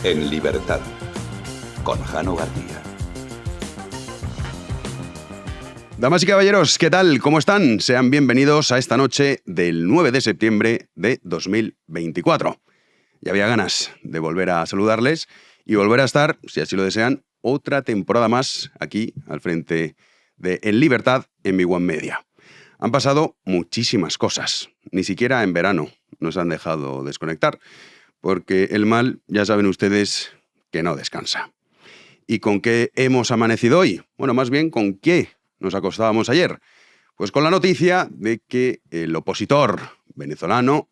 En libertad, con Jano García. Damas y caballeros, ¿qué tal? ¿Cómo están? Sean bienvenidos a esta noche del 9 de septiembre de 2024. Ya había ganas de volver a saludarles y volver a estar, si así lo desean, otra temporada más aquí al frente de En Libertad en mi One Media. Han pasado muchísimas cosas. Ni siquiera en verano nos han dejado desconectar, porque el mal, ya saben ustedes, que no descansa. ¿Y con qué hemos amanecido hoy? Bueno, más bien, ¿con qué nos acostábamos ayer? Pues con la noticia de que el opositor venezolano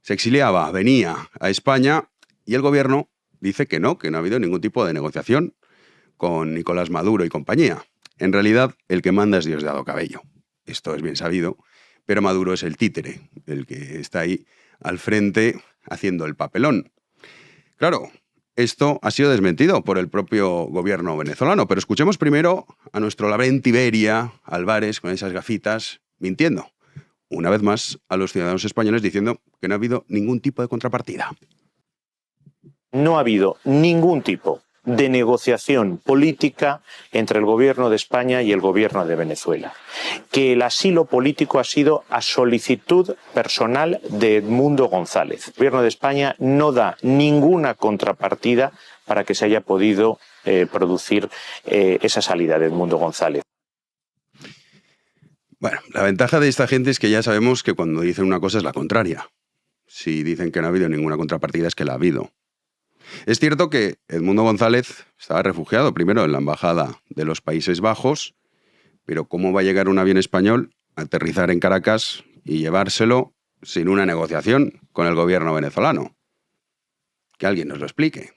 se exiliaba, venía a España y el gobierno dice que no ha habido ningún tipo de negociación con Nicolás Maduro y compañía. En realidad, el que manda es Diosdado Cabello. Esto es bien sabido, pero Maduro es el títere, el que está ahí al frente haciendo el papelón. Claro, esto ha sido desmentido por el propio gobierno venezolano, pero escuchemos primero a nuestro Lavrent Iberia Álvarez con esas gafitas mintiendo. Una vez más a los ciudadanos españoles diciendo que no ha habido ningún tipo de contrapartida. No ha habido ningún tipo de negociación política entre el gobierno de España y el gobierno de Venezuela. Que el asilo político ha sido a solicitud personal de Edmundo González. El gobierno de España no da ninguna contrapartida para que se haya podido producir esa salida de Edmundo González. Bueno, la ventaja de esta gente es que ya sabemos que cuando dicen una cosa es la contraria. Si dicen que no ha habido ninguna contrapartida es que la ha habido. Es cierto que Edmundo González estaba refugiado primero en la Embajada de los Países Bajos, pero ¿cómo va a llegar un avión español a aterrizar en Caracas y llevárselo sin una negociación con el gobierno venezolano? Que alguien nos lo explique.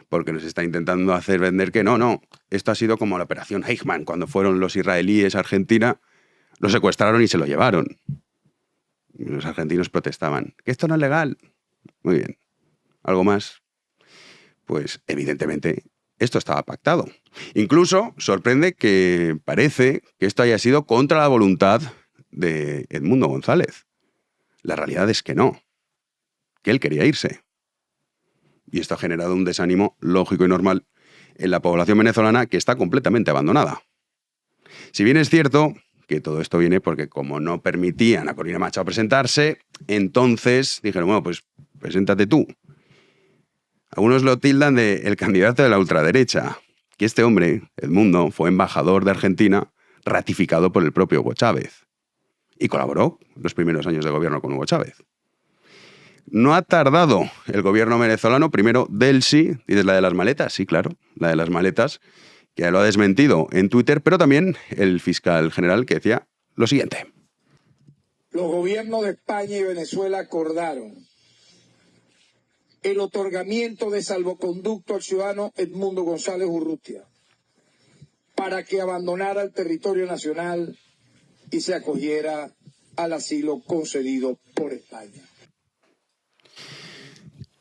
Porque nos está intentando hacer vender que no. Esto ha sido como la operación Eichmann, cuando fueron los israelíes a Argentina, lo secuestraron y se lo llevaron. Los argentinos protestaban, que esto no es legal. Muy bien. ¿Algo más? Pues evidentemente esto estaba pactado. Incluso sorprende que parece que esto haya sido contra la voluntad de Edmundo González. La realidad es que no, que él quería irse. Y esto ha generado un desánimo lógico y normal en la población venezolana que está completamente abandonada. Si bien es cierto que todo esto viene porque como no permitían a Corina Machado presentarse, entonces dijeron, bueno, pues preséntate tú. Algunos lo tildan de el candidato de la ultraderecha, que este hombre, Edmundo, fue embajador de Argentina ratificado por el propio Hugo Chávez y colaboró los primeros años de gobierno con Hugo Chávez. No ha tardado el gobierno venezolano, primero Delcy, dices la de las maletas, sí, claro, la de las maletas, que lo ha desmentido en Twitter, pero también el fiscal general que decía lo siguiente. Los gobiernos de España y Venezuela acordaron el otorgamiento de salvoconducto al ciudadano Edmundo González Urrutia para que abandonara el territorio nacional y se acogiera al asilo concedido por España.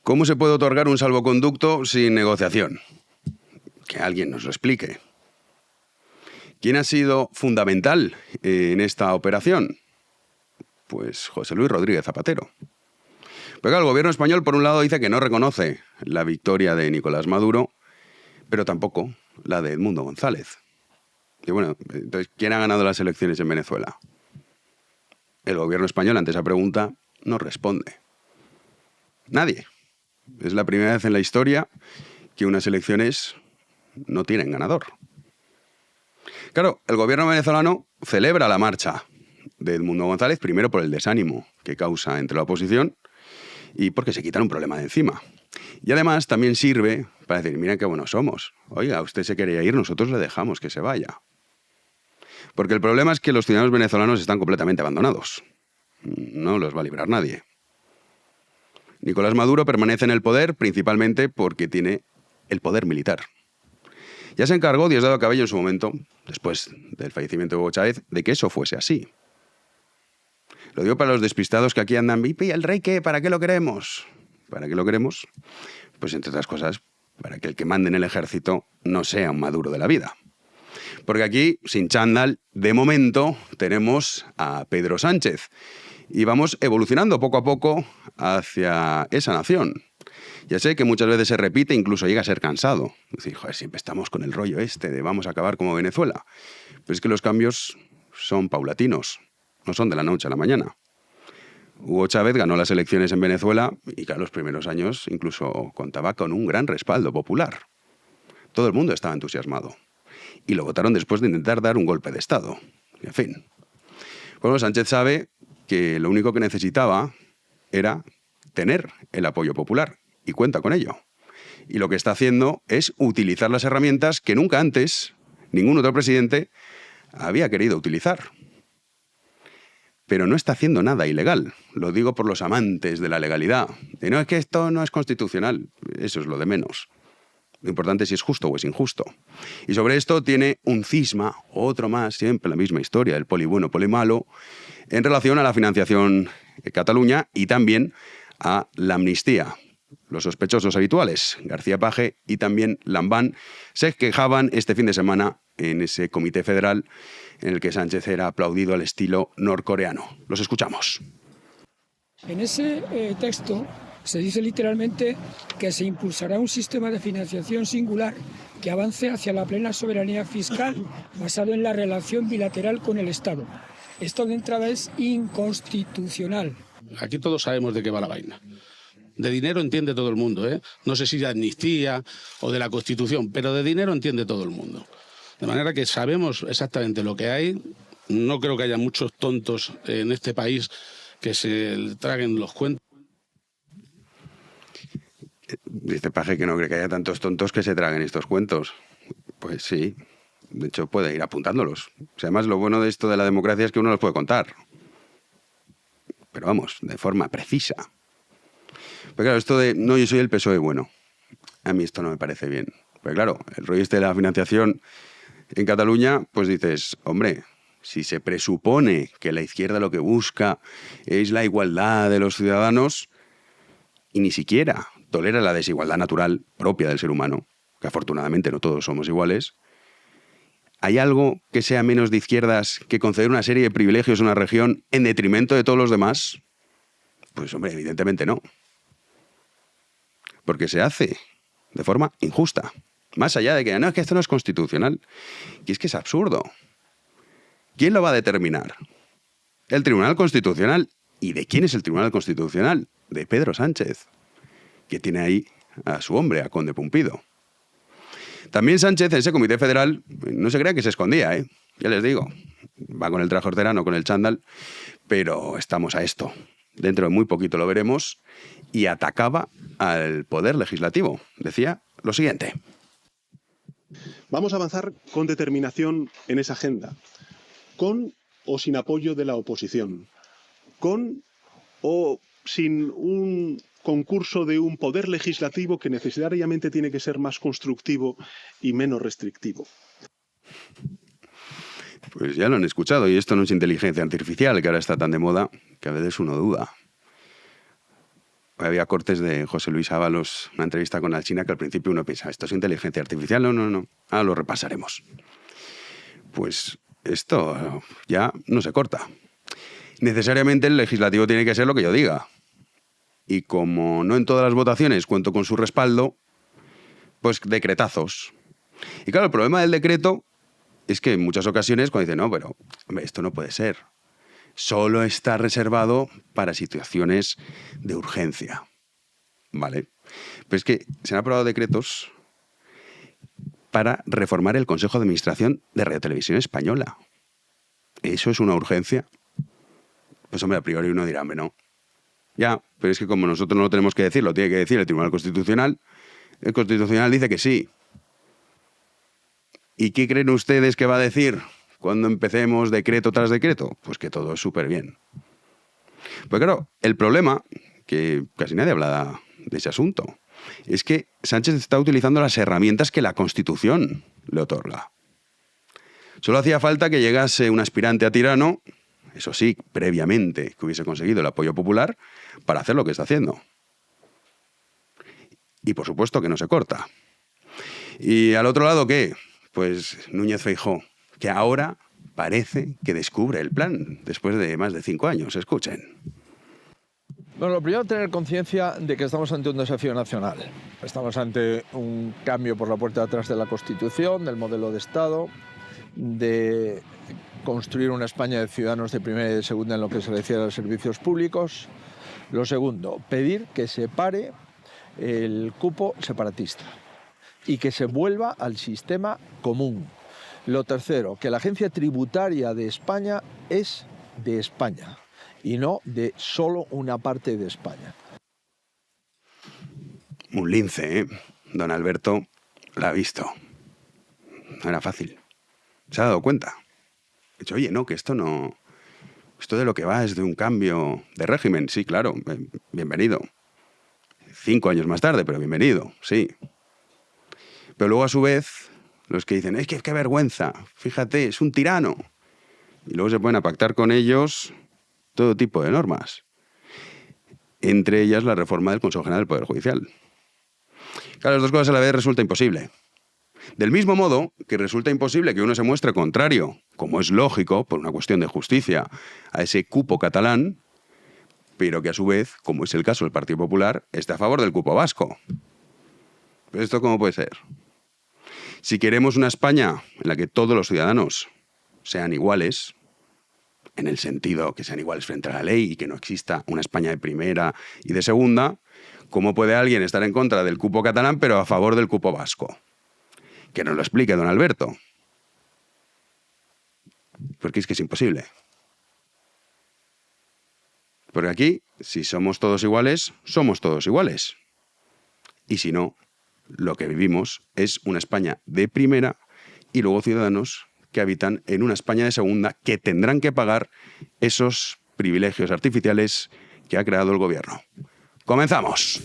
¿Cómo se puede otorgar un salvoconducto sin negociación? Que alguien nos lo explique. ¿Quién ha sido fundamental en esta operación? Pues José Luis Rodríguez Zapatero. Pero el gobierno español, por un lado, dice que no reconoce la victoria de Nicolás Maduro, pero tampoco la de Edmundo González. Y bueno, entonces, ¿quién ha ganado las elecciones en Venezuela? El gobierno español, ante esa pregunta, no responde. Nadie. Es la primera vez en la historia que unas elecciones no tienen ganador. Claro, el gobierno venezolano celebra la marcha de Edmundo González, primero por el desánimo que causa entre la oposición, y porque se quitan un problema de encima. Y además también sirve para decir, mira qué buenos somos. Oiga, usted se quería ir, nosotros le dejamos que se vaya. Porque el problema es que los ciudadanos venezolanos están completamente abandonados. No los va a librar nadie. Nicolás Maduro permanece en el poder principalmente porque tiene el poder militar. Ya se encargó Diosdado Cabello en su momento, después del fallecimiento de Hugo Chávez, de que eso fuese así. Lo digo para los despistados que aquí andan, ¿y el rey qué? ¿Para qué lo queremos? ¿Para qué lo queremos? Pues entre otras cosas, para que el que mande en el ejército no sea un Maduro de la vida. Porque aquí, sin chándal, de momento tenemos a Pedro Sánchez. Y vamos evolucionando poco a poco hacia esa nación. Ya sé que muchas veces se repite, incluso llega a ser cansado. Es decir, joder, siempre estamos con el rollo este de vamos a acabar como Venezuela. Pero es que los cambios son paulatinos, no son de la noche a la mañana. Hugo Chávez ganó las elecciones en Venezuela y claro, los primeros años incluso contaba con un gran respaldo popular. Todo el mundo estaba entusiasmado. Y lo votaron después de intentar dar un golpe de Estado. En fin. Bueno, Sánchez sabe que lo único que necesitaba era tener el apoyo popular y cuenta con ello. Y lo que está haciendo es utilizar las herramientas que nunca antes ningún otro presidente había querido utilizar. Pero no está haciendo nada ilegal. Lo digo por los amantes de la legalidad. De no, es que esto no es constitucional. Eso es lo de menos. Lo importante es si es justo o es injusto. Y sobre esto tiene un cisma, otro más, siempre la misma historia, el poli bueno, poli malo, en relación a la financiación de Cataluña y también a la amnistía. Los sospechosos habituales, García Page y también Lambán, se quejaban este fin de semana en ese comité federal en el que Sánchez era aplaudido al estilo norcoreano. Los escuchamos. En ese texto se dice literalmente que se impulsará un sistema de financiación singular que avance hacia la plena soberanía fiscal basado en la relación bilateral con el Estado. Esto de entrada es inconstitucional. Aquí todos sabemos de qué va la vaina. De dinero entiende todo el mundo, ¿eh? No sé si de amnistía o de la Constitución, pero de dinero entiende todo el mundo. De manera que sabemos exactamente lo que hay. No creo que haya muchos tontos en este país que se traguen los cuentos. Dice Page que no cree que haya tantos tontos que se traguen estos cuentos. Pues sí, de hecho puede ir apuntándolos. O sea, además lo bueno de esto de la democracia es que uno los puede contar. Pero vamos, de forma precisa. Pero claro, esto de no, yo soy el PSOE bueno. A mí esto no me parece bien. Porque claro, el rollo este de la financiación en Cataluña, pues dices, hombre, si se presupone que la izquierda lo que busca es la igualdad de los ciudadanos y ni siquiera tolera la desigualdad natural propia del ser humano, que afortunadamente no todos somos iguales, ¿hay algo que sea menos de izquierdas que conceder una serie de privilegios a una región en detrimento de todos los demás? Pues hombre, evidentemente no. Porque se hace de forma injusta. Más allá de que no, es que esto no es constitucional. Y es que es absurdo. ¿Quién lo va a determinar? El Tribunal Constitucional. ¿Y de quién es el Tribunal Constitucional? De Pedro Sánchez, que tiene ahí a su hombre, a Conde Pumpido. También Sánchez en ese comité federal no se crea que se escondía, ¿eh? Ya les digo, va con el traje hortelano, con el chándal, pero estamos a esto. Dentro de muy poquito lo veremos. Y atacaba al poder legislativo. Decía lo siguiente. Vamos a avanzar con determinación en esa agenda, con o sin apoyo de la oposición, con o sin un concurso de un poder legislativo que necesariamente tiene que ser más constructivo y menos restrictivo. Pues ya lo han escuchado, y esto no es inteligencia artificial, que ahora está tan de moda, que a veces uno duda. Había cortes de José Luis Ábalos, una entrevista con Alsina, que al principio uno piensa, ¿esto es inteligencia artificial? No. Ah, lo repasaremos. Pues esto ya no se corta. Necesariamente el legislativo tiene que ser lo que yo diga. Y como no en todas las votaciones cuento con su respaldo, pues decretazos. Y claro, el problema del decreto es que en muchas ocasiones cuando dicen, no, pero hombre, esto no puede ser. Solo está reservado para situaciones de urgencia. ¿Vale? Pero es que se han aprobado decretos para reformar el Consejo de Administración de Radio Televisión Española. ¿Eso es una urgencia? Pues hombre, a priori uno dirá, hombre, no. Ya, pero es que como nosotros no lo tenemos que decir, lo tiene que decir el Tribunal Constitucional. El Constitucional dice que sí. ¿Y qué creen ustedes que va a decir cuando empecemos decreto tras decreto? Pues que todo es súper bien. Pues claro, el problema, que casi nadie habla de ese asunto, es que Sánchez está utilizando las herramientas que la Constitución le otorga. Solo hacía falta que llegase un aspirante a tirano, eso sí, previamente, que hubiese conseguido el apoyo popular, para hacer lo que está haciendo. Y por supuesto que no se corta. ¿Y al otro lado qué? Pues Núñez Feijóo, que ahora parece que descubre el plan, después de más de 5 años. Escuchen. Bueno, lo primero, tener conciencia de que estamos ante un desafío nacional. Estamos ante un cambio por la puerta de atrás de la Constitución, del modelo de Estado, de construir una España de ciudadanos de primera y de segunda en lo que se refiere a los servicios públicos. Lo segundo, pedir que se pare el cupo separatista y que se vuelva al sistema común. Lo tercero, que la agencia tributaria de España es de España y no de solo una parte de España. Un lince, ¿eh? Don Alberto la ha visto. No era fácil. Se ha dado cuenta. Ha dicho, oye, no, que esto no... Esto de lo que va es de un cambio de régimen. Sí, claro, bienvenido. 5 años más tarde, pero bienvenido, sí. Pero luego, a su vez, los que dicen, es que qué vergüenza, fíjate, es un tirano. Y luego se ponen a pactar con ellos todo tipo de normas. Entre ellas la reforma del Consejo General del Poder Judicial. Claro, las dos cosas a la vez resulta imposible. Del mismo modo que resulta imposible que uno se muestre contrario, como es lógico, por una cuestión de justicia, a ese cupo catalán, pero que a su vez, como es el caso del Partido Popular, esté a favor del cupo vasco. ¿Pero esto cómo puede ser? Si queremos una España en la que todos los ciudadanos sean iguales, en el sentido que sean iguales frente a la ley y que no exista una España de primera y de segunda, ¿cómo puede alguien estar en contra del cupo catalán pero a favor del cupo vasco? Que nos lo explique don Alberto. Porque es que es imposible. Porque aquí, si somos todos iguales, somos todos iguales. Y si no, lo que vivimos es una España de primera y luego ciudadanos que habitan en una España de segunda que tendrán que pagar esos privilegios artificiales que ha creado el gobierno. ¡Comenzamos!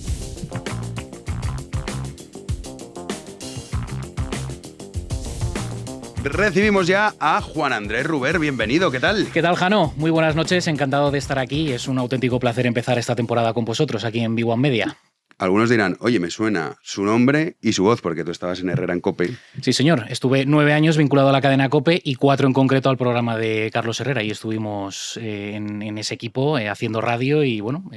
Recibimos ya a Juan Andrés Ruber. Bienvenido, ¿qué tal? ¿Qué tal, Jano? Muy buenas noches, encantado de estar aquí. Es un auténtico placer empezar esta temporada con vosotros aquí en V1 Media. Algunos dirán, oye, me suena su nombre y su voz, porque tú estabas en Herrera en COPE. Sí, señor. Estuve 9 años vinculado a la cadena COPE y 4 en concreto al programa de Carlos Herrera. Y estuvimos en ese equipo haciendo radio y bueno,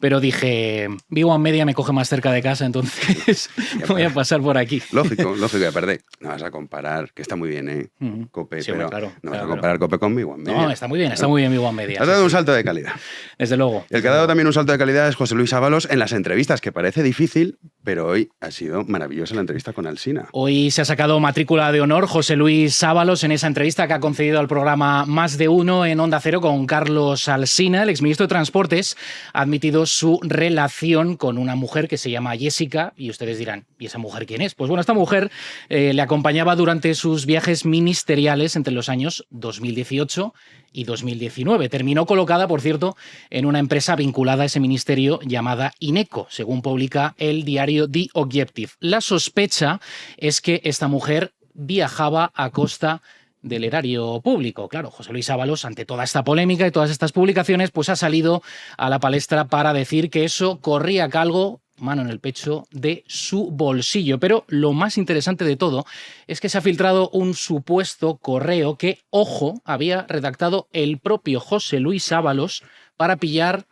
pero dije, V1 Media me coge más cerca de casa, entonces voy a pasar por aquí. Lógico, y aparte, no vas a comparar, que está muy bien, ¿eh? COPE, sí, pero claro, no vas a comparar COPE con V1 Media. No, está muy bien V1 Media. Has dado un salto de calidad. Desde luego. El que ha dado también un salto de calidad es José Luis Ábalos en las entrevistas, que parece difícil, pero hoy ha sido maravillosa la entrevista con Alsina. Hoy se ha sacado matrícula de honor José Luis Ábalos en esa entrevista que ha concedido al programa Más de Uno en Onda Cero con Carlos Alsina. El exministro de Transportes ha admitido su relación con una mujer que se llama Jessica y ustedes dirán, ¿y esa mujer quién es? Pues bueno, esta mujer le acompañaba durante sus viajes ministeriales entre los años 2018 y 2019. Terminó colocada, por cierto, en una empresa vinculada a ese ministerio llamada Ineco, según publica el diario The Objective. La sospecha es que esta mujer viajaba a costa del erario público. Claro, José Luis Ábalos, ante toda esta polémica y todas estas publicaciones, pues ha salido a la palestra para decir que eso corría calgo, mano en el pecho, de su bolsillo. Pero lo más interesante de todo es que se ha filtrado un supuesto correo que, ojo, había redactado el propio José Luis Ábalos para pillar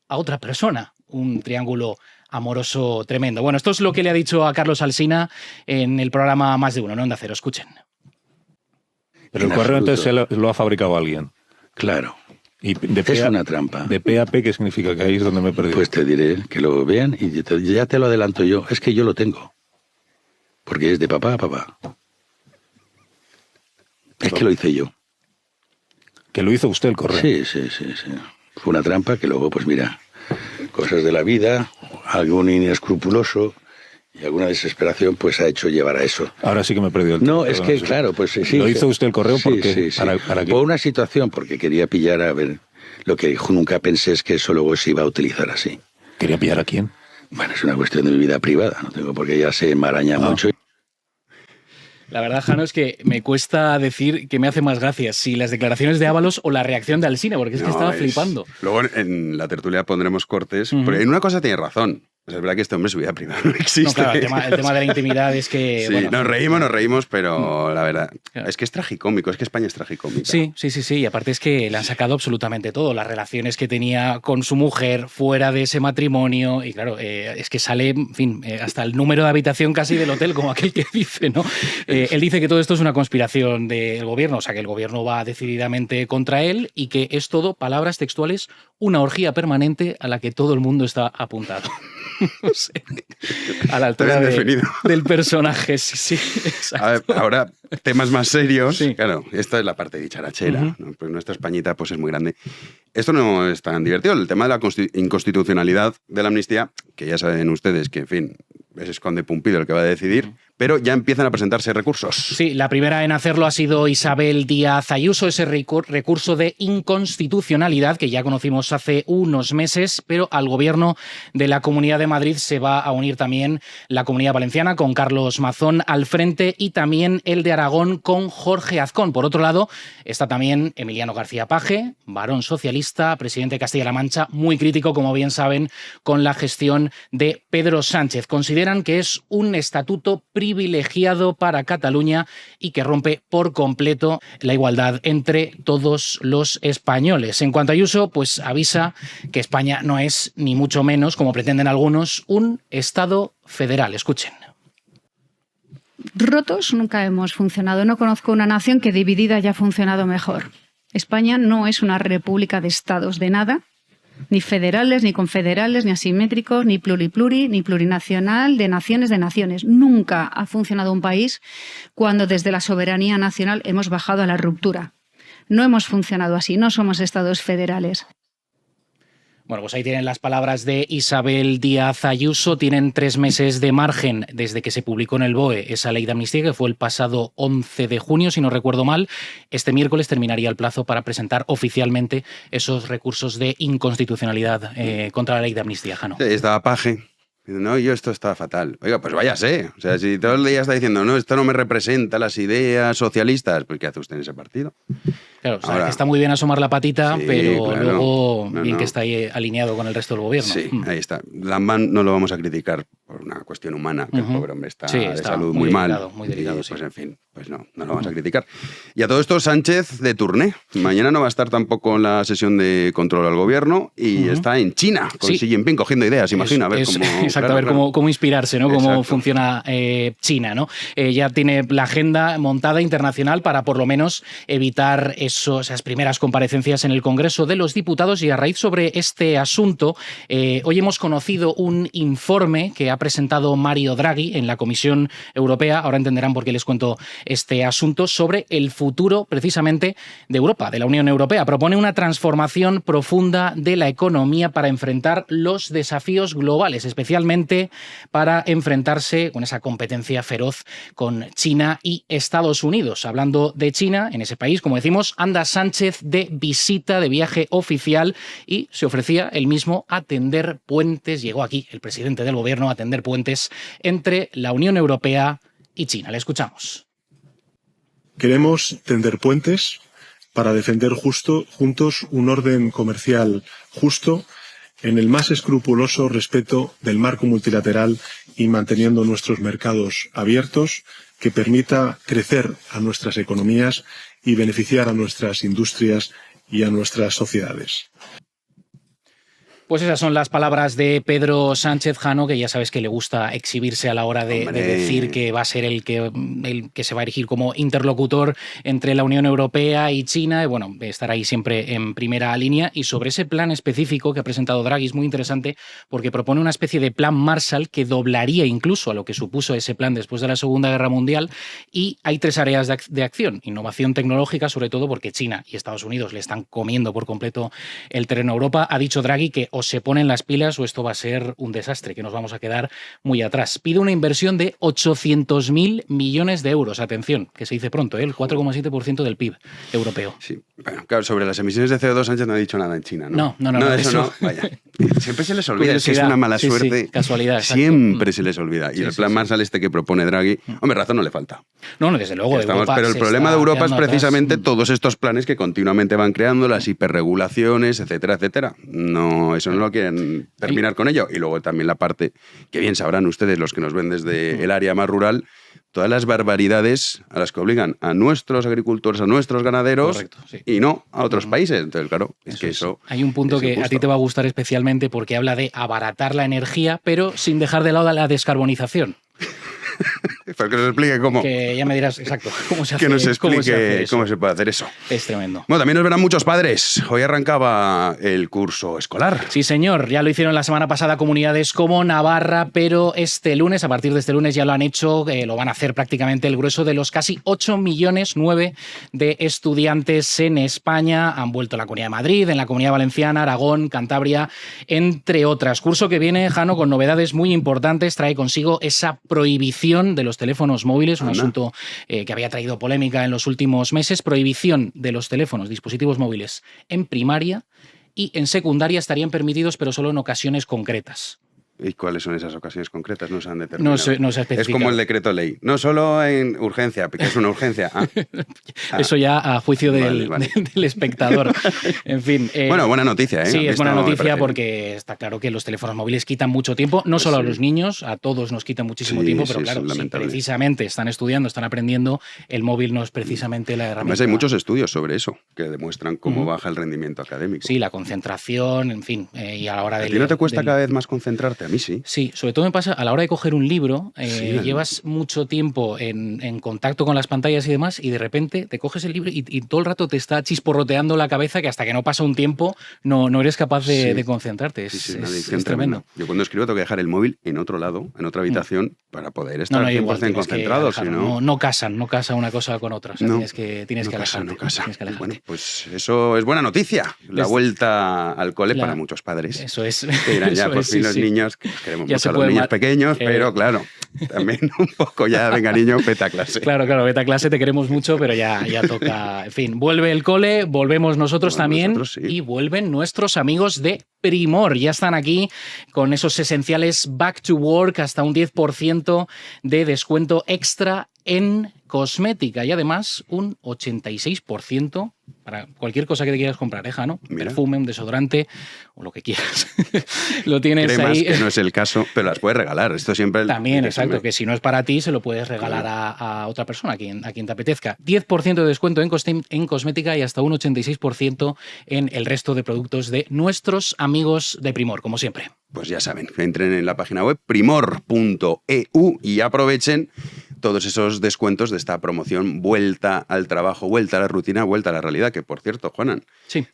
a otra persona. Un triángulo amoroso tremendo. Bueno, esto es lo que le ha dicho a Carlos Alsina en el programa Más de Uno, en Onda Cero. Escuchen. Pero el correo entonces lo ha fabricado alguien. Claro. Y es una trampa. ¿De P a P qué significa? Que ahí es donde me he perdido. Pues te diré que lo vean y ya te lo adelanto yo. Es que yo lo tengo. Porque es de papá a papá. Es que lo hice yo. ¿Que lo hizo usted el correo? Sí. Fue una trampa que luego, pues mira, cosas de la vida, algún inescrupuloso y alguna desesperación pues ha hecho llevar a eso. Ahora sí que me he perdido el No, es que claro, pues sí. ¿Lo hizo usted el correo? Porque, sí. ¿Para qué? Por una situación, porque quería pillar a ver. Lo que nunca pensé es que eso luego se iba a utilizar así. ¿Quería pillar a quién? Bueno, es una cuestión de mi vida privada, no tengo por qué, ya se enmaraña mucho. La verdad, Jano, es que me cuesta decir que me hace más gracia si las declaraciones de Ábalos o la reacción de Alsina, porque es que estaba flipando. Luego en la tertulia pondremos cortes, porque en una cosa tiene razón. Es verdad que este hombre su vida privada no existe. No, claro, el tema de la intimidad es que... Sí, bueno, nos reímos, pero la verdad es que es tragicómico, es que España es tragicómica. Sí, y aparte es que le han sacado absolutamente todo, las relaciones que tenía con su mujer fuera de ese matrimonio, y claro, es que sale, en fin, hasta el número de habitación casi del hotel, como aquel que dice, ¿no? Él dice que todo esto es una conspiración del gobierno, o sea, que el gobierno va decididamente contra él y que es todo, palabras textuales, una orgía permanente a la que todo el mundo está apuntado. No sé, a la altura del personaje, sí, exacto. A ver, ahora, temas más serios. Sí. Claro, esta es la parte dicharachera. ¿No? Pues nuestra Españita pues es muy grande. Esto no es tan divertido. El tema de la inconstitucionalidad de la amnistía, que ya saben ustedes que, en fin, es Conde Pumpido el que va a decidir, pero ya empiezan a presentarse recursos. Sí, la primera en hacerlo ha sido Isabel Díaz Ayuso, ese recurso de inconstitucionalidad que ya conocimos hace unos meses, pero al gobierno de la Comunidad de Madrid se va a unir también la Comunidad Valenciana con Carlos Mazón al frente y también el de Aragón con Jorge Azcón. Por otro lado, está también Emiliano García Paje, varón socialista, presidente de Castilla-La Mancha, muy crítico, como bien saben, con la gestión de Pedro Sánchez. Consideran que es un estatuto privilegiado para Cataluña y que rompe por completo la igualdad entre todos los españoles. En cuanto a Ayuso, pues avisa que España no es, ni mucho menos, como pretenden algunos, un Estado federal. Escuchen. Rotos nunca hemos funcionado. No conozco una nación que dividida haya funcionado mejor. España no es una república de estados de nada, ni federales, ni confederales, ni asimétricos, ni pluripluri, ni plurinacional, de naciones. Nunca ha funcionado un país cuando desde la soberanía nacional hemos bajado a la ruptura. No hemos funcionado así, no somos estados federales. Bueno, pues ahí tienen las palabras de Isabel Díaz Ayuso. Tienen 3 meses de margen desde que se publicó en el BOE esa ley de amnistía, que fue el pasado 11 de junio, si no recuerdo mal. Este miércoles terminaría el plazo para presentar oficialmente esos recursos de inconstitucionalidad contra la ley de amnistía, Jano. Sí, estaba Paje. No, esto está fatal. Oiga, pues váyase. O sea, si todo el día está diciendo, no, esto no me representa las ideas socialistas, pues ¿qué hace usted en ese partido? Claro, o sea, ahora, está muy bien asomar la patita, sí, pero claro, luego bien que está ahí alineado con el resto del gobierno. Sí, ahí está. Lambán no lo vamos a criticar por una cuestión humana, que el pobre hombre está de salud muy mal. Muy delicado, y, pues en fin, pues no lo vamos a criticar. Y a todo esto, Sánchez de turné. Mañana no va a estar tampoco en la sesión de control al gobierno y está en China, con Xi Jinping cogiendo ideas, imagina, a ver cómo... Exacto, a ver cómo inspirarse, ¿no? Cómo funciona China, ¿no? Ya tiene la agenda montada internacional para por lo menos evitar esas primeras comparecencias en el Congreso de los Diputados. Y a raíz sobre este asunto, hoy hemos conocido un informe que ha presentado Mario Draghi en la Comisión Europea. Ahora entenderán por qué les cuento este asunto, sobre el futuro precisamente de Europa, de la Unión Europea. Propone una transformación profunda de la economía para enfrentar los desafíos globales, especialmente para enfrentarse con esa competencia feroz con China y Estados Unidos. Hablando de China, en ese país, como decimos, anda Sánchez de visita, de viaje oficial, y se ofrecía él mismo a tender puentes. Llegó aquí el presidente del gobierno a tender puentes entre la Unión Europea y China. Le escuchamos. Queremos tender puentes para defender juntos un orden comercial justo en el más escrupuloso respeto del marco multilateral y manteniendo nuestros mercados abiertos, que permita crecer a nuestras economías y beneficiar a nuestras industrias y a nuestras sociedades. Pues esas son las palabras de Pedro Sánchez, Jano, que ya sabes que le gusta exhibirse a la hora de decir que va a ser el que se va a erigir como interlocutor entre la Unión Europea y China. Y bueno, estará ahí siempre en primera línea. Y sobre ese plan específico que ha presentado Draghi es muy interesante, porque propone una especie de plan Marshall que doblaría incluso a lo que supuso ese plan después de la Segunda Guerra Mundial. Y hay 3 áreas de acción. Innovación tecnológica, sobre todo porque China y Estados Unidos le están comiendo por completo el terreno a Europa. Ha dicho Draghi que o se ponen las pilas o esto va a ser un desastre, que nos vamos a quedar muy atrás. Pide una inversión de 800.000 millones de euros. Atención, que se dice pronto, el 4,7% del PIB europeo. Sí, bueno, claro, sobre las emisiones de CO2 Sánchez no ha dicho nada en China, ¿no? No, eso no. Vaya. Siempre se les olvida, es que es una mala suerte. Sí, casualidad. Siempre se les olvida. Y el plan Marshall este que propone Draghi, hombre, razón no le falta. No, desde luego. Pero el problema de Europa es precisamente todos estos planes que continuamente van creando, las hiperregulaciones, etcétera, etcétera. No, eso eso no lo quieren terminar con ello. Y luego también la parte, que bien sabrán ustedes, los que nos ven desde el área más rural, todas las barbaridades a las que obligan a nuestros agricultores, a nuestros ganaderos, correcto, sí. y no a otros países. Entonces, claro, es que eso... Hay un punto que a ti te va a gustar especialmente porque habla de abaratar la energía, pero sin dejar de lado la descarbonización. Para que nos explique cómo. Que ya me dirás, exacto, cómo se hace. Que nos explique cómo se puede hacer eso. Es tremendo. Bueno, también nos verán muchos padres. Hoy arrancaba el curso escolar. Sí, señor. Ya lo hicieron la semana pasada comunidades como Navarra, pero este lunes, a partir de este lunes ya lo han hecho, lo van a hacer prácticamente el grueso de los casi 8,9 millones de estudiantes en España. Han vuelto a la Comunidad de Madrid, en la Comunidad Valenciana, Aragón, Cantabria, entre otras. Curso que viene, Jano, con novedades muy importantes. Trae consigo esa prohibición de los teléfonos móviles, un asunto que había traído polémica en los últimos meses. Prohibición de los teléfonos, dispositivos móviles en primaria, y en secundaria estarían permitidos, pero solo en ocasiones concretas. ¿Y cuáles son esas ocasiones concretas? No se han determinado. No se ha especificado. Es como el decreto ley. No solo en urgencia, porque es una urgencia. Eso ya a juicio del espectador. En fin. Bueno, buena noticia, ¿eh? Sí, es buena noticia porque está claro que los teléfonos móviles quitan mucho tiempo, no solo a los niños, a todos nos quitan muchísimo tiempo, pero claro, si precisamente están estudiando, están aprendiendo, el móvil no es precisamente la herramienta. Además hay muchos estudios sobre eso, que demuestran cómo baja el rendimiento académico. Sí, la concentración, en fin. Y a la hora de... ¿A ti no te cuesta cada vez más concentrarte? A mí sí. Sí, sobre todo me pasa a la hora de coger un libro, llevas mucho tiempo en contacto con las pantallas y demás, y de repente te coges el libro y todo el rato te está chisporroteando la cabeza, que hasta que no pasa un tiempo no eres capaz de concentrarte. Es tremendo. Yo cuando escribo tengo que dejar el móvil en otro lado, en otra habitación, para poder estar 100% concentrado. No casa una cosa con otra. O sea, tienes que alejarte. No casa. Bueno, pues eso es buena noticia. La vuelta al cole para muchos padres. Eso es. Que dirán ya, por fin los niños, que queremos mucho a los niños pequeños, pero claro, también un poco ya, venga niño, vete a clase. Claro, vete a clase, te queremos mucho, pero ya toca. En fin, vuelve el cole, volvemos nosotros también, y vuelven nuestros amigos de Primor. Ya están aquí con esos esenciales back to work, hasta un 10% de descuento extra en cosmética y además un 86% para cualquier cosa que te quieras comprar, Jano. Perfume, un desodorante o lo que quieras. Lo tienes cremas, ahí. Que no es el caso, pero las puedes regalar. Esto siempre... También, exacto, que si no es para ti, se lo puedes regalar a otra persona, a quien te apetezca. 10% de descuento en cosmética y hasta un 86% en el resto de productos de nuestros amigos de Primor, como siempre. Pues ya saben, entren en la página web primor.eu y aprovechen todos esos descuentos de esta promoción vuelta al trabajo, vuelta a la rutina, vuelta a la realidad, que por cierto, Juanan,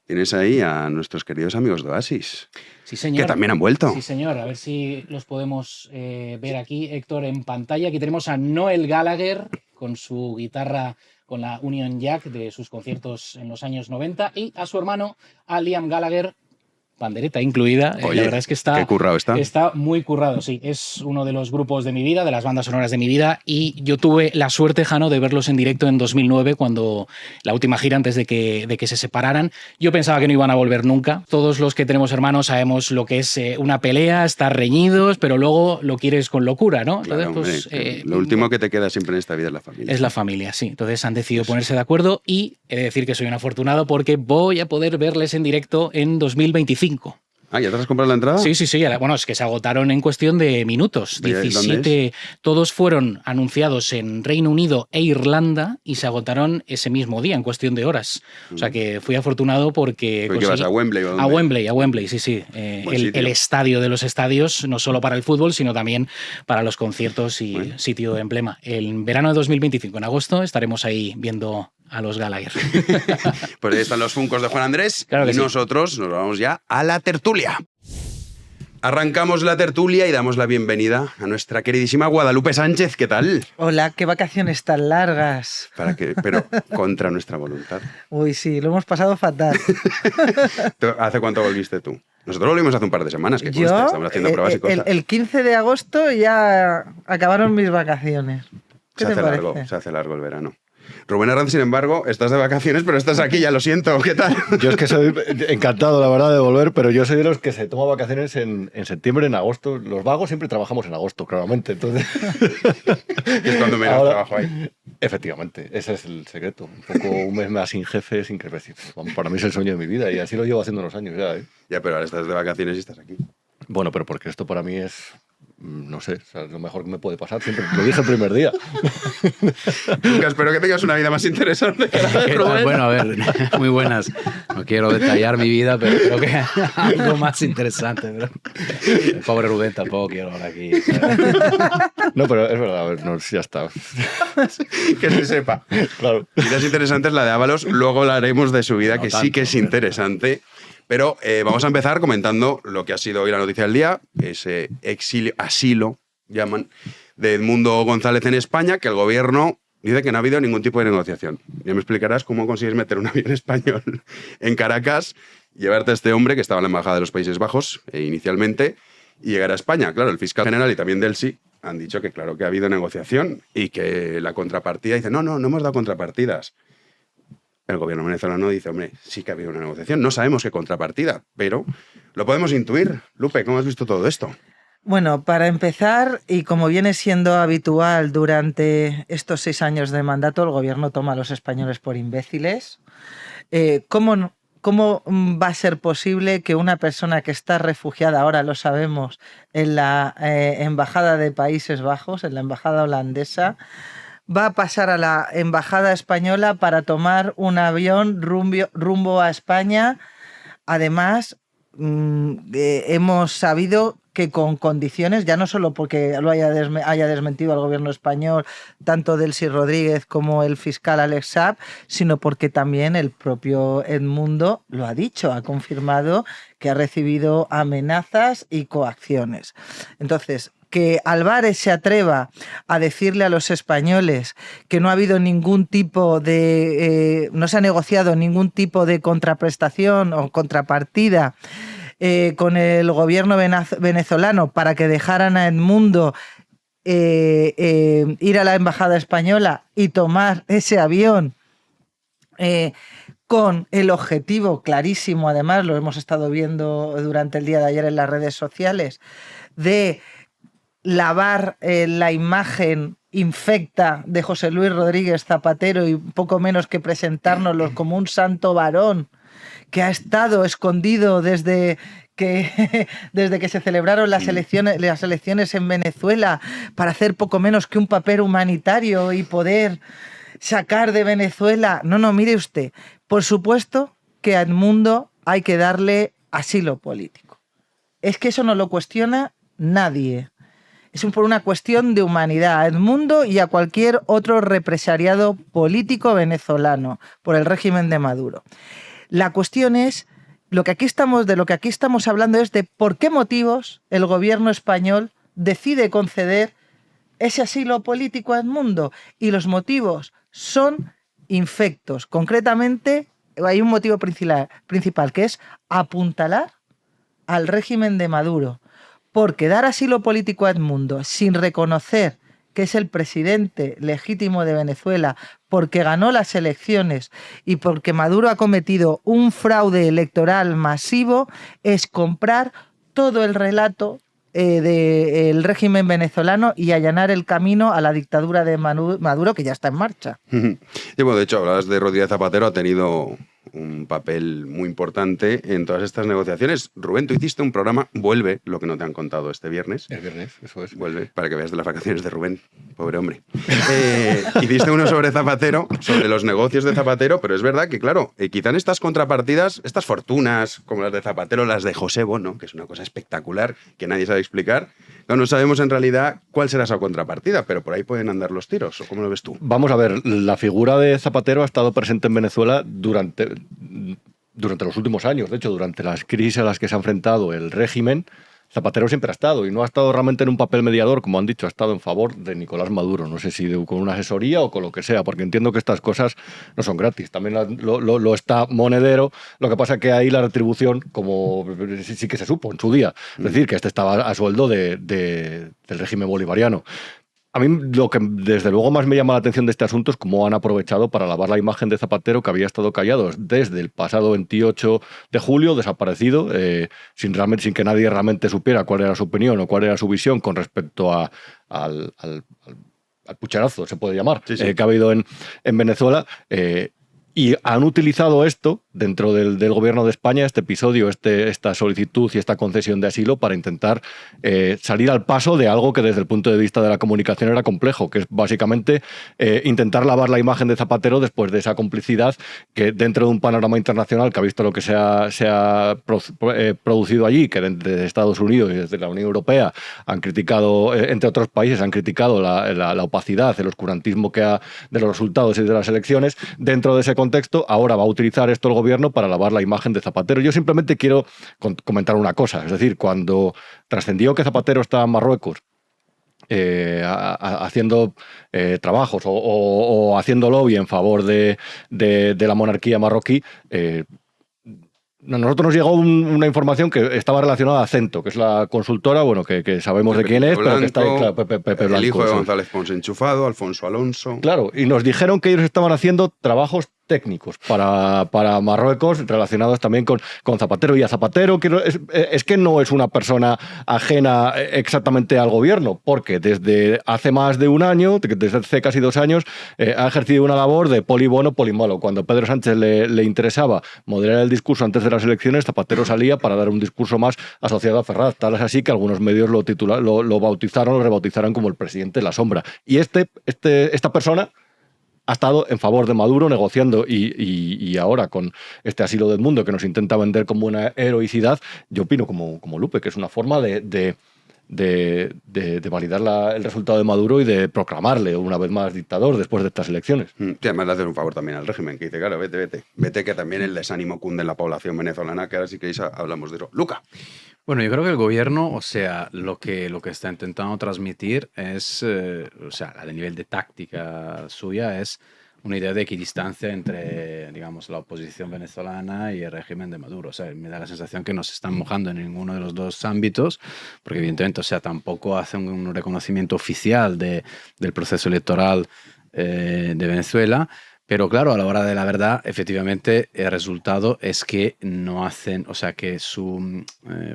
tienes ahí a nuestros queridos amigos de Oasis. Sí, señor. Que también han vuelto. Sí, señor. A ver si los podemos ver aquí, Héctor, en pantalla. Aquí tenemos a Noel Gallagher con su guitarra, con la Union Jack de sus conciertos en los años 90, y a su hermano, a Liam Gallagher, pandereta incluida. Oye, la verdad es que qué currado está. Está muy currado, sí. Es uno de los grupos de mi vida, de las bandas sonoras de mi vida, y yo tuve la suerte, Jano, de verlos en directo en 2009, cuando la última gira antes de que se separaran. Yo pensaba que no iban a volver nunca. Todos los que tenemos hermanos sabemos lo que es una pelea, estar reñidos, pero luego lo quieres con locura, ¿no? Entonces, claro, pues, lo último que te queda siempre en esta vida es la familia. Es la familia, sí. Entonces han decidido ponerse de acuerdo y he de decir que soy un afortunado porque voy a poder verles en directo en 2025. Ah, ¿ya te has comprado la entrada? Sí. Bueno, es que se agotaron en cuestión de minutos. 17. Todos fueron anunciados en Reino Unido e Irlanda y se agotaron ese mismo día, en cuestión de horas. O sea que fui afortunado porque... ¿Por qué vas a Wembley? A Wembley, sí. El estadio de los estadios, no solo para el fútbol, sino también para los conciertos y sitio emblema. En verano de 2025, en agosto, estaremos ahí viendo a los Gallagher. Pues ahí están los funcos de Juan Andrés, claro, y nosotros nos vamos ya a la tertulia. Arrancamos la tertulia y damos la bienvenida a nuestra queridísima Guadalupe Sánchez. ¿Qué tal? Hola, qué vacaciones tan largas. Pero contra nuestra voluntad. Uy, sí, lo hemos pasado fatal. ¿Hace cuánto volviste tú? Nosotros volvimos hace un par de semanas, que estamos haciendo pruebas y cosas. El 15 de agosto ya acabaron mis vacaciones. ¿Qué te parece? Se hace largo el verano. Rubén Arranz, sin embargo, estás de vacaciones, pero estás aquí, ya lo siento. ¿Qué tal? Yo es que soy encantado, la verdad, de volver, pero yo soy de los que se toma vacaciones en septiembre, en agosto. Los vagos siempre trabajamos en agosto, claramente. Entonces... es cuando menos trabajo hay. Efectivamente, ese es el secreto. Un mes más sin jefe, sin que... Para mí es el sueño de mi vida y así lo llevo haciendo unos años ya. Ya, pero ahora estás de vacaciones y estás aquí. Bueno, pero porque esto para mí es... No sé, o sea, es lo mejor que me puede pasar. Siempre lo dije el primer día. Lucas, espero que tengas una vida más interesante que la de Rubén. Bueno, a ver, muy buenas. No quiero detallar mi vida, pero creo que algo más interesante. Pero... El pobre Rubén tampoco quiero ahora aquí. No, pero es verdad, a ver, no, ya está. Que se sepa. Claro. Vidas interesantes la de Ábalos, luego hablaremos de su vida, No que tanto, sí que es interesante. Pero vamos a empezar comentando lo que ha sido hoy la noticia del día, ese asilo, llaman, de Edmundo González en España, que el gobierno dice que no ha habido ningún tipo de negociación. Ya me explicarás cómo consigues meter un avión español en Caracas, llevarte a este hombre que estaba en la Embajada de los Países Bajos inicialmente y llegar a España. Claro, el fiscal general y también del sí han dicho que claro que ha habido negociación y que la contrapartida dice, no hemos dado contrapartidas. El gobierno venezolano dice, hombre, sí que ha habido una negociación. No sabemos qué contrapartida, pero lo podemos intuir. Lupe, ¿cómo has visto todo esto? Bueno, para empezar, y como viene siendo habitual durante estos 6 años de mandato, el gobierno toma a los españoles por imbéciles. ¿Cómo va a ser posible que una persona que está refugiada, ahora lo sabemos, en la Embajada de Países Bajos, en la Embajada holandesa, va a pasar a la Embajada española para tomar un avión rumbo a España? Además, hemos sabido que con condiciones, ya no solo porque lo haya desmentido el gobierno español, tanto Delcy Rodríguez como el fiscal Alex Saab, sino porque también el propio Edmundo lo ha dicho, ha confirmado que ha recibido amenazas y coacciones. Entonces, que Álvarez se atreva a decirle a los españoles que no ha habido ningún tipo de... no se ha negociado ningún tipo de contraprestación o contrapartida con el gobierno venezolano para que dejaran a Edmundo ir a la embajada española y tomar ese avión con el objetivo clarísimo, además lo hemos estado viendo durante el día de ayer en las redes sociales, de lavar la imagen infecta de José Luis Rodríguez Zapatero y poco menos que presentárnoslo como un santo varón que ha estado escondido desde que se celebraron las elecciones en Venezuela para hacer poco menos que un papel humanitario y poder sacar de Venezuela. No, mire usted, por supuesto que a Edmundo hay que darle asilo político. Es que eso no lo cuestiona nadie. Es por una cuestión de humanidad a Edmundo y a cualquier otro represaliado político venezolano por el régimen de Maduro. La cuestión es, de lo que aquí estamos hablando es de por qué motivos el gobierno español decide conceder ese asilo político a Edmundo. Y los motivos son infectos. Concretamente, hay un motivo principal que es apuntalar al régimen de Maduro. Porque dar asilo político a Edmundo sin reconocer que es el presidente legítimo de Venezuela, porque ganó las elecciones y porque Maduro ha cometido un fraude electoral masivo, es comprar todo el relato del régimen venezolano y allanar el camino a la dictadura de Maduro, que ya está en marcha. Y bueno, de hecho, hablabas de Rodríguez Zapatero, ha tenido un papel muy importante en todas estas negociaciones. Rubén, tú hiciste un programa, Vuelve, lo que no te han contado este viernes. El viernes, eso es. Vuelve, para que veas de las vacaciones de Rubén, pobre hombre. Hiciste uno sobre Zapatero, sobre los negocios de Zapatero, pero es verdad que, claro, quizá en estas contrapartidas, estas fortunas, como las de Zapatero, las de José Bono, que es una cosa espectacular, que nadie sabe explicar, no sabemos en realidad cuál será esa contrapartida, pero por ahí pueden andar los tiros, ¿o cómo lo ves tú? Vamos a ver, la figura de Zapatero ha estado presente en Venezuela durante los últimos años. De hecho, durante las crisis a las que se ha enfrentado el régimen, Zapatero siempre ha estado, y no ha estado realmente en un papel mediador, como han dicho, ha estado en favor de Nicolás Maduro. No sé si con una asesoría o con lo que sea, porque entiendo que estas cosas no son gratis. También lo está Monedero. Lo que pasa es que ahí la retribución, como sí que se supo en su día, es decir, que este estaba a sueldo del régimen bolivariano. A mí lo que desde luego más me llama la atención de este asunto es cómo han aprovechado para lavar la imagen de Zapatero, que había estado callado desde el pasado 28 de julio, desaparecido, sin que nadie realmente supiera cuál era su opinión o cuál era su visión con respecto al pucherazo, se puede llamar, sí, sí. que ha habido en Venezuela. Y han utilizado esto dentro del gobierno de España, este episodio, esta solicitud y esta concesión de asilo para intentar salir al paso de algo que desde el punto de vista de la comunicación era complejo, que es básicamente intentar lavar la imagen de Zapatero después de esa complicidad que dentro de un panorama internacional que ha visto lo que se ha producido allí, que desde Estados Unidos y desde la Unión Europea han criticado, entre otros países, han criticado la opacidad, el oscurantismo de los resultados y de las elecciones. Dentro de ese contexto, ahora va a utilizar esto el gobierno para lavar la imagen de Zapatero. Yo simplemente quiero comentar una cosa, es decir, cuando trascendió que Zapatero estaba en Marruecos haciendo trabajos o haciendo lobby en favor de la monarquía marroquí, nosotros nos llegó una información que estaba relacionada a Cento, que es la consultora, bueno, que sabemos de quién es, pero que está ahí, claro, Pepe Blanco. El hijo de González Pons enchufado, Alfonso Alonso. Claro, y nos dijeron que ellos estaban haciendo trabajos técnicos para Marruecos relacionados también con Zapatero. Y a Zapatero es que no es una persona ajena exactamente al gobierno, porque desde hace más de un año, desde hace casi 2 años, ha ejercido una labor de poli bueno, poli malo. Cuando Pedro Sánchez le interesaba moderar el discurso antes de las elecciones, Zapatero salía para dar un discurso más asociado a Ferraz. Tal es así que algunos medios lo rebautizaron como el presidente de la sombra. Y esta persona ha estado en favor de Maduro negociando y ahora con este asilo del mundo que nos intenta vender como una heroicidad, yo opino como Lupe, que es una forma de validar el resultado de Maduro y de proclamarle una vez más dictador después de estas elecciones. Sí, además le haces un favor también al régimen, que dice, claro, vete, que también el desánimo cunde en la población venezolana, que ahora sí que hablamos de eso. Luca. Bueno, yo creo que el gobierno, o sea, lo que está intentando transmitir es, o sea, a nivel de táctica suya, es una idea de equidistancia entre, digamos, la oposición venezolana y el régimen de Maduro. O sea, me da la sensación que no se están mojando en ninguno de los dos ámbitos, porque evidentemente, o sea, tampoco hacen un reconocimiento oficial del proceso electoral de Venezuela. Pero claro, a la hora de la verdad, efectivamente, el resultado es que no hacen, o sea, que su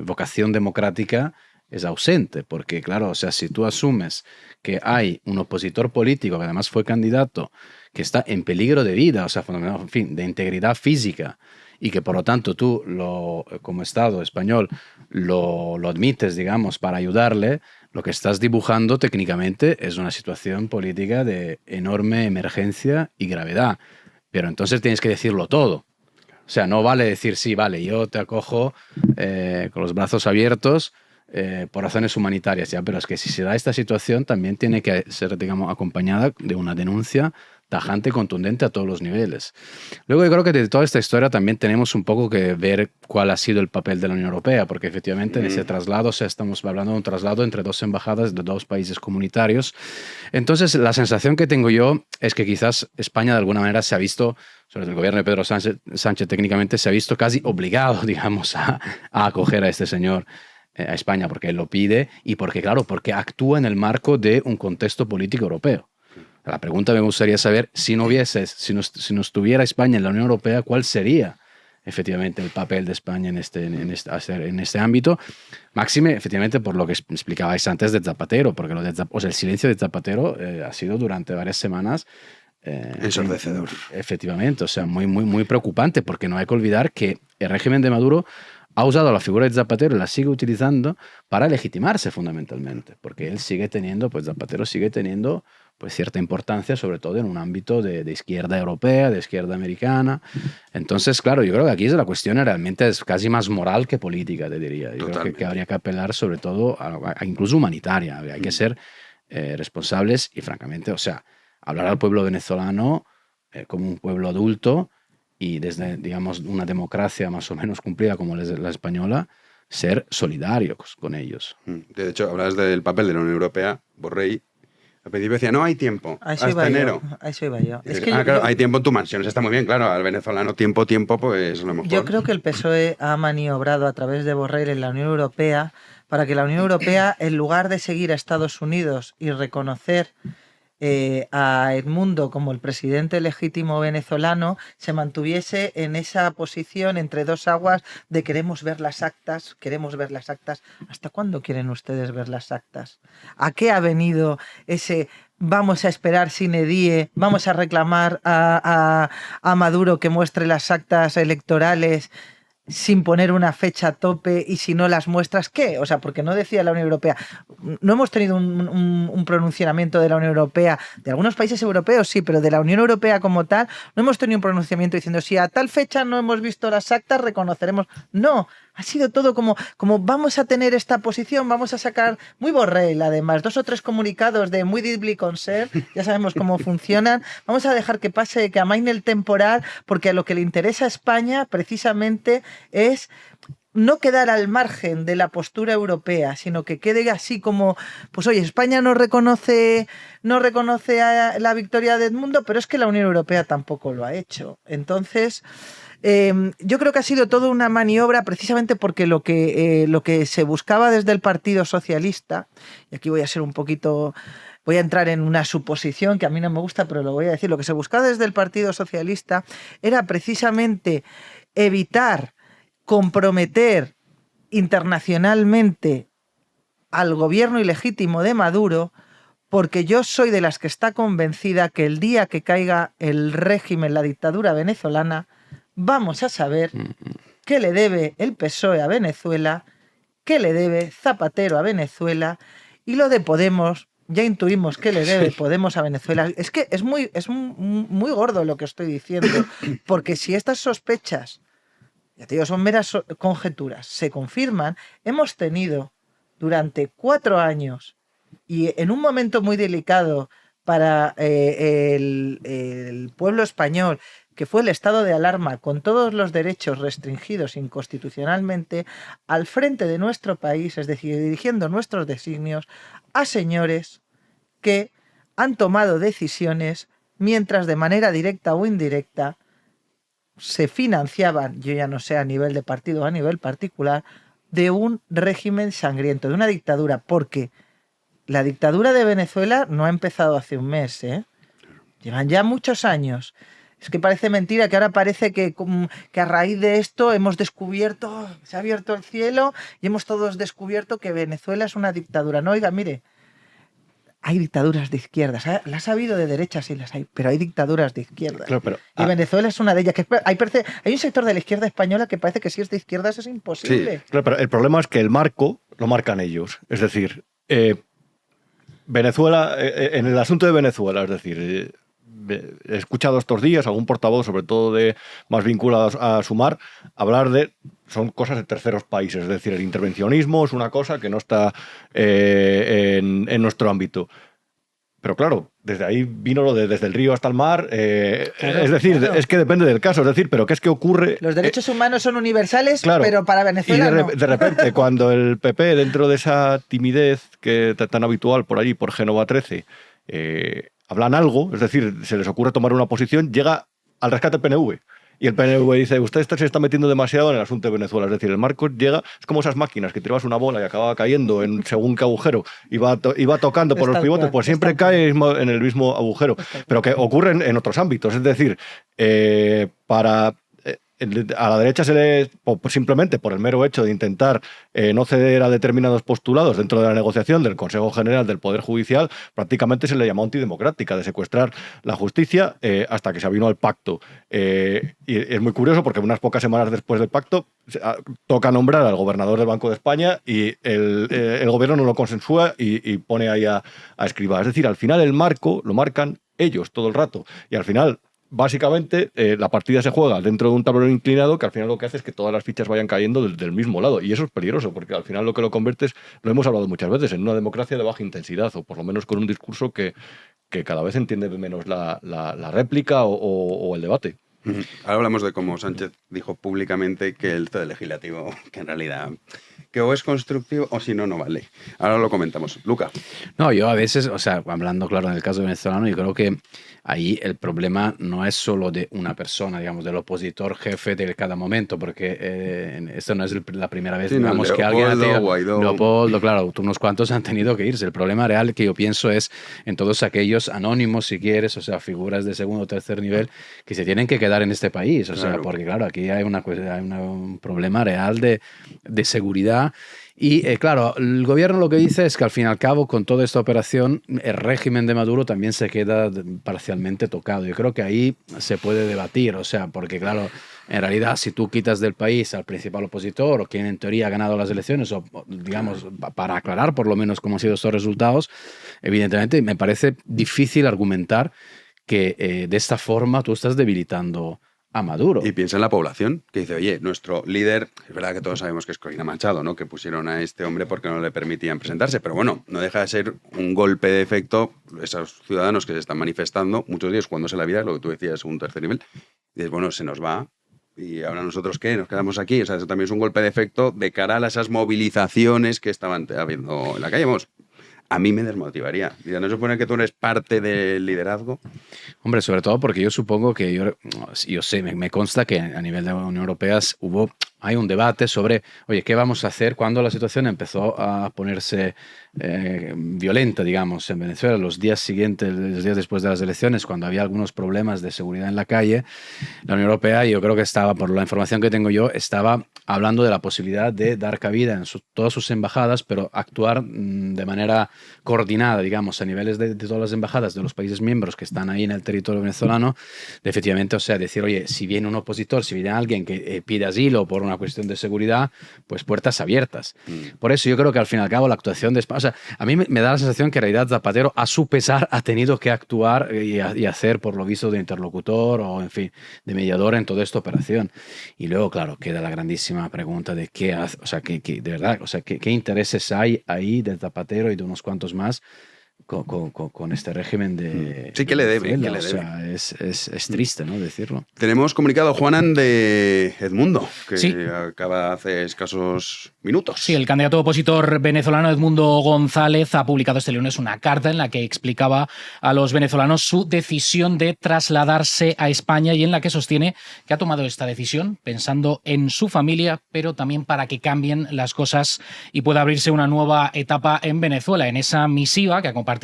vocación democrática es ausente, porque claro, o sea, si tú asumes que hay un opositor político que además fue candidato, que está en peligro de vida, o sea, en fin, de integridad física, y que por lo tanto tú, como Estado español, lo admites, digamos, para ayudarle, lo que estás dibujando técnicamente es una situación política de enorme emergencia y gravedad. Pero entonces tienes que decirlo todo. O sea, no vale decir, sí, vale, yo te acojo con los brazos abiertos por razones humanitarias, ya, pero es que si se da esta situación también tiene que ser, digamos, acompañada de una denuncia tajante y contundente a todos los niveles. Luego yo creo que de toda esta historia también tenemos un poco que ver cuál ha sido el papel de la Unión Europea, porque efectivamente en ese traslado, o sea, estamos hablando de un traslado entre 2 embajadas de 2 países comunitarios. Entonces la sensación que tengo yo es que quizás España de alguna manera se ha visto, sobre todo el gobierno de Pedro Sánchez técnicamente se ha visto casi obligado, digamos, a acoger a este señor a España, porque él lo pide y porque, claro, porque actúa en el marco de un contexto político europeo. La pregunta me gustaría saber, si no estuviera España en la Unión Europea, ¿cuál sería efectivamente el papel de España en este ámbito? Máxime, efectivamente, por lo que explicabais antes de Zapatero, porque el silencio de Zapatero ha sido durante varias semanas ensordecedor. Efectivamente, o sea, muy, muy, muy preocupante, porque no hay que olvidar que el régimen de Maduro ha usado la figura de Zapatero y la sigue utilizando para legitimarse fundamentalmente, porque él sigue teniendo, pues Zapatero sigue teniendo pues cierta importancia, sobre todo en un ámbito de izquierda europea, de izquierda americana. Entonces, claro, yo creo que aquí la cuestión realmente es casi más moral que política, te diría. Yo creo que habría que apelar sobre todo a incluso humanitaria. Hay que ser responsables y, francamente, o sea, hablar al pueblo venezolano como un pueblo adulto y desde, digamos, una democracia más o menos cumplida como la española, ser solidarios con ellos. De hecho, hablas del papel de la Unión Europea, Borrell. Al principio decía, no hay tiempo, hasta enero. Eso iba yo. Es que claro, hay tiempo en tu mansión, está muy bien, claro, al venezolano tiempo, pues a lo mejor. Yo creo que el PSOE ha maniobrado a través de Borrell en la Unión Europea para que la Unión Europea, en lugar de seguir a Estados Unidos y reconocer a Edmundo como el presidente legítimo venezolano, se mantuviese en esa posición entre dos aguas de queremos ver las actas, queremos ver las actas. ¿Hasta cuándo quieren ustedes ver las actas? ¿A qué ha venido ese vamos a esperar sine die, vamos a reclamar a Maduro que muestre las actas electorales sin poner una fecha a tope, y si no las muestras, ¿qué? O sea, porque no decía la Unión Europea. No hemos tenido un pronunciamiento de la Unión Europea, de algunos países europeos sí, pero de la Unión Europea como tal, no hemos tenido un pronunciamiento diciendo si a tal fecha no hemos visto las actas, reconoceremos. No, ha sido todo como vamos a tener esta posición, vamos a sacar, muy Borrell además, 2 o 3 comunicados de muy deeply concerned, ya sabemos cómo funcionan, vamos a dejar que pase, que amaine el temporal, porque a lo que le interesa a España precisamente es no quedar al margen de la postura europea, sino que quede así como, pues oye, España no reconoce a la victoria de Edmundo, pero es que la Unión Europea tampoco lo ha hecho. Entonces, yo creo que ha sido toda una maniobra precisamente porque lo que se buscaba desde el Partido Socialista, y aquí voy a entrar en una suposición que a mí no me gusta, pero lo voy a decir, lo que se buscaba desde el Partido Socialista era precisamente evitar comprometer internacionalmente al gobierno ilegítimo de Maduro, porque yo soy de las que está convencida que el día que caiga el régimen, la dictadura venezolana, vamos a saber qué le debe el PSOE a Venezuela, qué le debe Zapatero a Venezuela, y lo de Podemos, ya intuimos qué le debe Podemos a Venezuela. Es que es muy gordo lo que estoy diciendo, porque si estas sospechas, ya te digo, son meras conjeturas, se confirman, hemos tenido durante 4 años, y en un momento muy delicado para el pueblo español, que fue el estado de alarma, con todos los derechos restringidos inconstitucionalmente, al frente de nuestro país, es decir, dirigiendo nuestros designios a señores que han tomado decisiones mientras de manera directa o indirecta se financiaban, yo ya no sé a nivel de partido o a nivel particular, de un régimen sangriento, de una dictadura, porque la dictadura de Venezuela no ha empezado hace un mes, ¿eh? Llevan ya muchos años. Es que parece mentira que ahora parece que a raíz de esto hemos descubierto, se ha abierto el cielo y hemos todos descubierto que Venezuela es una dictadura. No, oiga, mire, hay dictaduras de izquierdas, las ha habido de derechas, sí las hay, pero hay dictaduras de izquierdas. Claro, pero, y Venezuela es una de ellas. Hay un sector de la izquierda española que parece que si es de izquierdas es imposible. Sí, claro, pero el problema es que el marco lo marcan ellos. Es decir, Venezuela, en el asunto de Venezuela, es decir, he escuchado estos días algún portavoz, sobre todo de más vinculados a Sumar, hablar de son cosas de terceros países, es decir, el intervencionismo es una cosa que no está en nuestro ámbito. Pero claro, desde ahí vino lo de desde el río hasta el mar, claro, es decir, claro. Es que depende del caso, es decir, pero ¿qué es que ocurre? Los derechos humanos son universales, claro, pero para Venezuela y de repente, cuando el PP, dentro de esa timidez que tan habitual por allí, por Génova 13, hablan algo, es decir, se les ocurre tomar una posición, llega al rescate el PNV. Y el PNV dice, usted se está metiendo demasiado en el asunto de Venezuela. Es decir, el Marcos llega, es como esas máquinas que tirabas una bola y acababa cayendo en según qué agujero, iba tocando por los pivotes, pues siempre cae en el mismo agujero. Pero que ocurren en otros ámbitos. Es decir, a la derecha se le, simplemente por el mero hecho de intentar no ceder a determinados postulados dentro de la negociación del Consejo General del Poder Judicial, prácticamente se le llamó antidemocrática, de secuestrar la justicia hasta que se avino al pacto. Y es muy curioso porque unas pocas semanas después del pacto toca nombrar al gobernador del Banco de España y el gobierno no lo consensúa y pone ahí a Escrivá. Es decir, al final el marco lo marcan ellos todo el rato y al final básicamente la partida se juega dentro de un tablero inclinado que al final lo que hace es que todas las fichas vayan cayendo del mismo lado y eso es peligroso porque al final lo que lo convierte es, lo hemos hablado muchas veces, en una democracia de baja intensidad o por lo menos con un discurso que cada vez entiende menos la réplica o el debate. Ahora hablamos de cómo Sánchez dijo públicamente que el Poder Legislativo, que en realidad que o es constructivo o si no, no vale. Ahora lo comentamos. Luca. No, yo a veces, o sea, hablando claro en el caso venezolano, yo creo que ahí el problema no es solo de una persona, digamos, del opositor jefe de cada momento, porque esto no es la primera vez, Sí, no, digamos, que alguien ha tenido, Guaidó. Leopoldo, claro, unos cuantos han tenido que irse. El problema real que yo pienso es en todos aquellos anónimos, si quieres, o sea, figuras de segundo o tercer nivel, que se tienen que quedar en este país, o sea, porque claro, aquí hay un problema real de seguridad. Y claro, el gobierno lo que dice es que al fin y al cabo, con toda esta operación, el régimen de Maduro también se queda parcialmente tocado. Yo creo que ahí se puede debatir, o sea, porque claro, en realidad si tú quitas del país al principal opositor o quien en teoría ha ganado las elecciones, o digamos, para aclarar por lo menos cómo han sido estos resultados, evidentemente me parece difícil argumentar que de esta forma tú estás debilitando a Maduro. Y piensa en la población, que dice, oye, nuestro líder, es verdad que todos sabemos que es Corina Machado, ¿no? Que pusieron a este hombre porque no le permitían presentarse, pero bueno, no deja de ser un golpe de efecto esos ciudadanos que se están manifestando, muchos de ellos jugándose la vida, lo que tú decías, un tercer nivel, y dices, bueno, se nos va, y ahora nosotros, ¿qué? Nos quedamos aquí, o sea, eso también es un golpe de efecto de cara a esas movilizaciones que estaban habiendo en la calle. Vamos, a mí me desmotivaría. ¿No se supone que tú eres parte del liderazgo? Hombre, sobre todo porque yo supongo que yo sé, me consta que a nivel de la Unión Europea hay un debate sobre, oye, ¿qué vamos a hacer cuando la situación empezó a ponerse violenta, digamos, en Venezuela? Los días siguientes, los días después de las elecciones, cuando había algunos problemas de seguridad en la calle, la Unión Europea, yo creo que estaba, por la información que tengo yo, estaba hablando de la posibilidad de dar cabida en todas sus embajadas, pero actuar de manera coordinada, digamos, a niveles de todas las embajadas de los países miembros que están ahí en el territorio venezolano, de efectivamente, o sea, decir, oye, si viene un opositor, si viene alguien que pide asilo por una cuestión de seguridad, pues puertas abiertas. Por eso yo creo que al fin y al cabo la actuación de España, o sea, a mí me da la sensación que en realidad Zapatero a su pesar ha tenido que actuar y hacer por lo visto de interlocutor o en fin, de mediador en toda esta operación. Y luego, claro, queda la grandísima pregunta de qué hace, o sea, de verdad, o sea, qué intereses hay ahí del Zapatero y de unos cuantos más con este régimen de... Sí, que le debe. O sea, es triste, ¿no?, decirlo. Tenemos comunicado, Juanan, de Edmundo, que sí, acaba hace escasos minutos. Sí, el candidato opositor venezolano Edmundo González ha publicado este lunes una carta en la que explicaba a los venezolanos su decisión de trasladarse a España y en la que sostiene que ha tomado esta decisión pensando en su familia, pero también para que cambien las cosas y pueda abrirse una nueva etapa en Venezuela. En esa misiva que ha compartido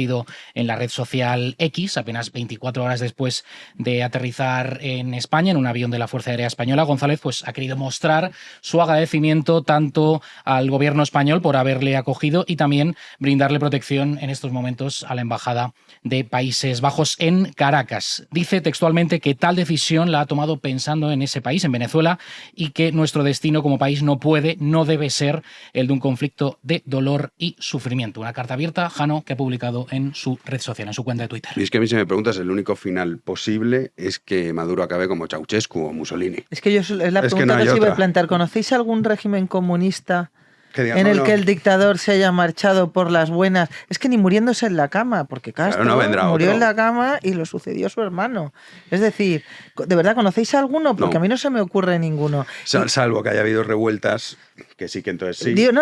en la red social X, apenas 24 horas después de aterrizar en España en un avión de la Fuerza Aérea Española, González ha querido mostrar su agradecimiento tanto al gobierno español por haberle acogido y también brindarle protección en estos momentos a la Embajada de Países Bajos en Caracas. Dice textualmente que tal decisión la ha tomado pensando en ese país, en Venezuela, y que nuestro destino como país no debe ser el de un conflicto de dolor y sufrimiento. Una carta abierta, Jano, que ha publicado en su red social, en su cuenta de Twitter. Y es que a mí, si me preguntas, el único final posible es que Maduro acabe como Ceausescu o Mussolini. Es que es la pregunta que os iba a plantear. ¿Conocéis algún régimen comunista en el que el dictador se haya marchado por las buenas? Es que ni muriéndose en la cama, porque Castro murió en la cama y lo sucedió su hermano. Es decir, ¿de verdad conocéis alguno? Porque a mí no se me ocurre ninguno. Salvo que haya habido revueltas, que sí, que entonces sí. Digo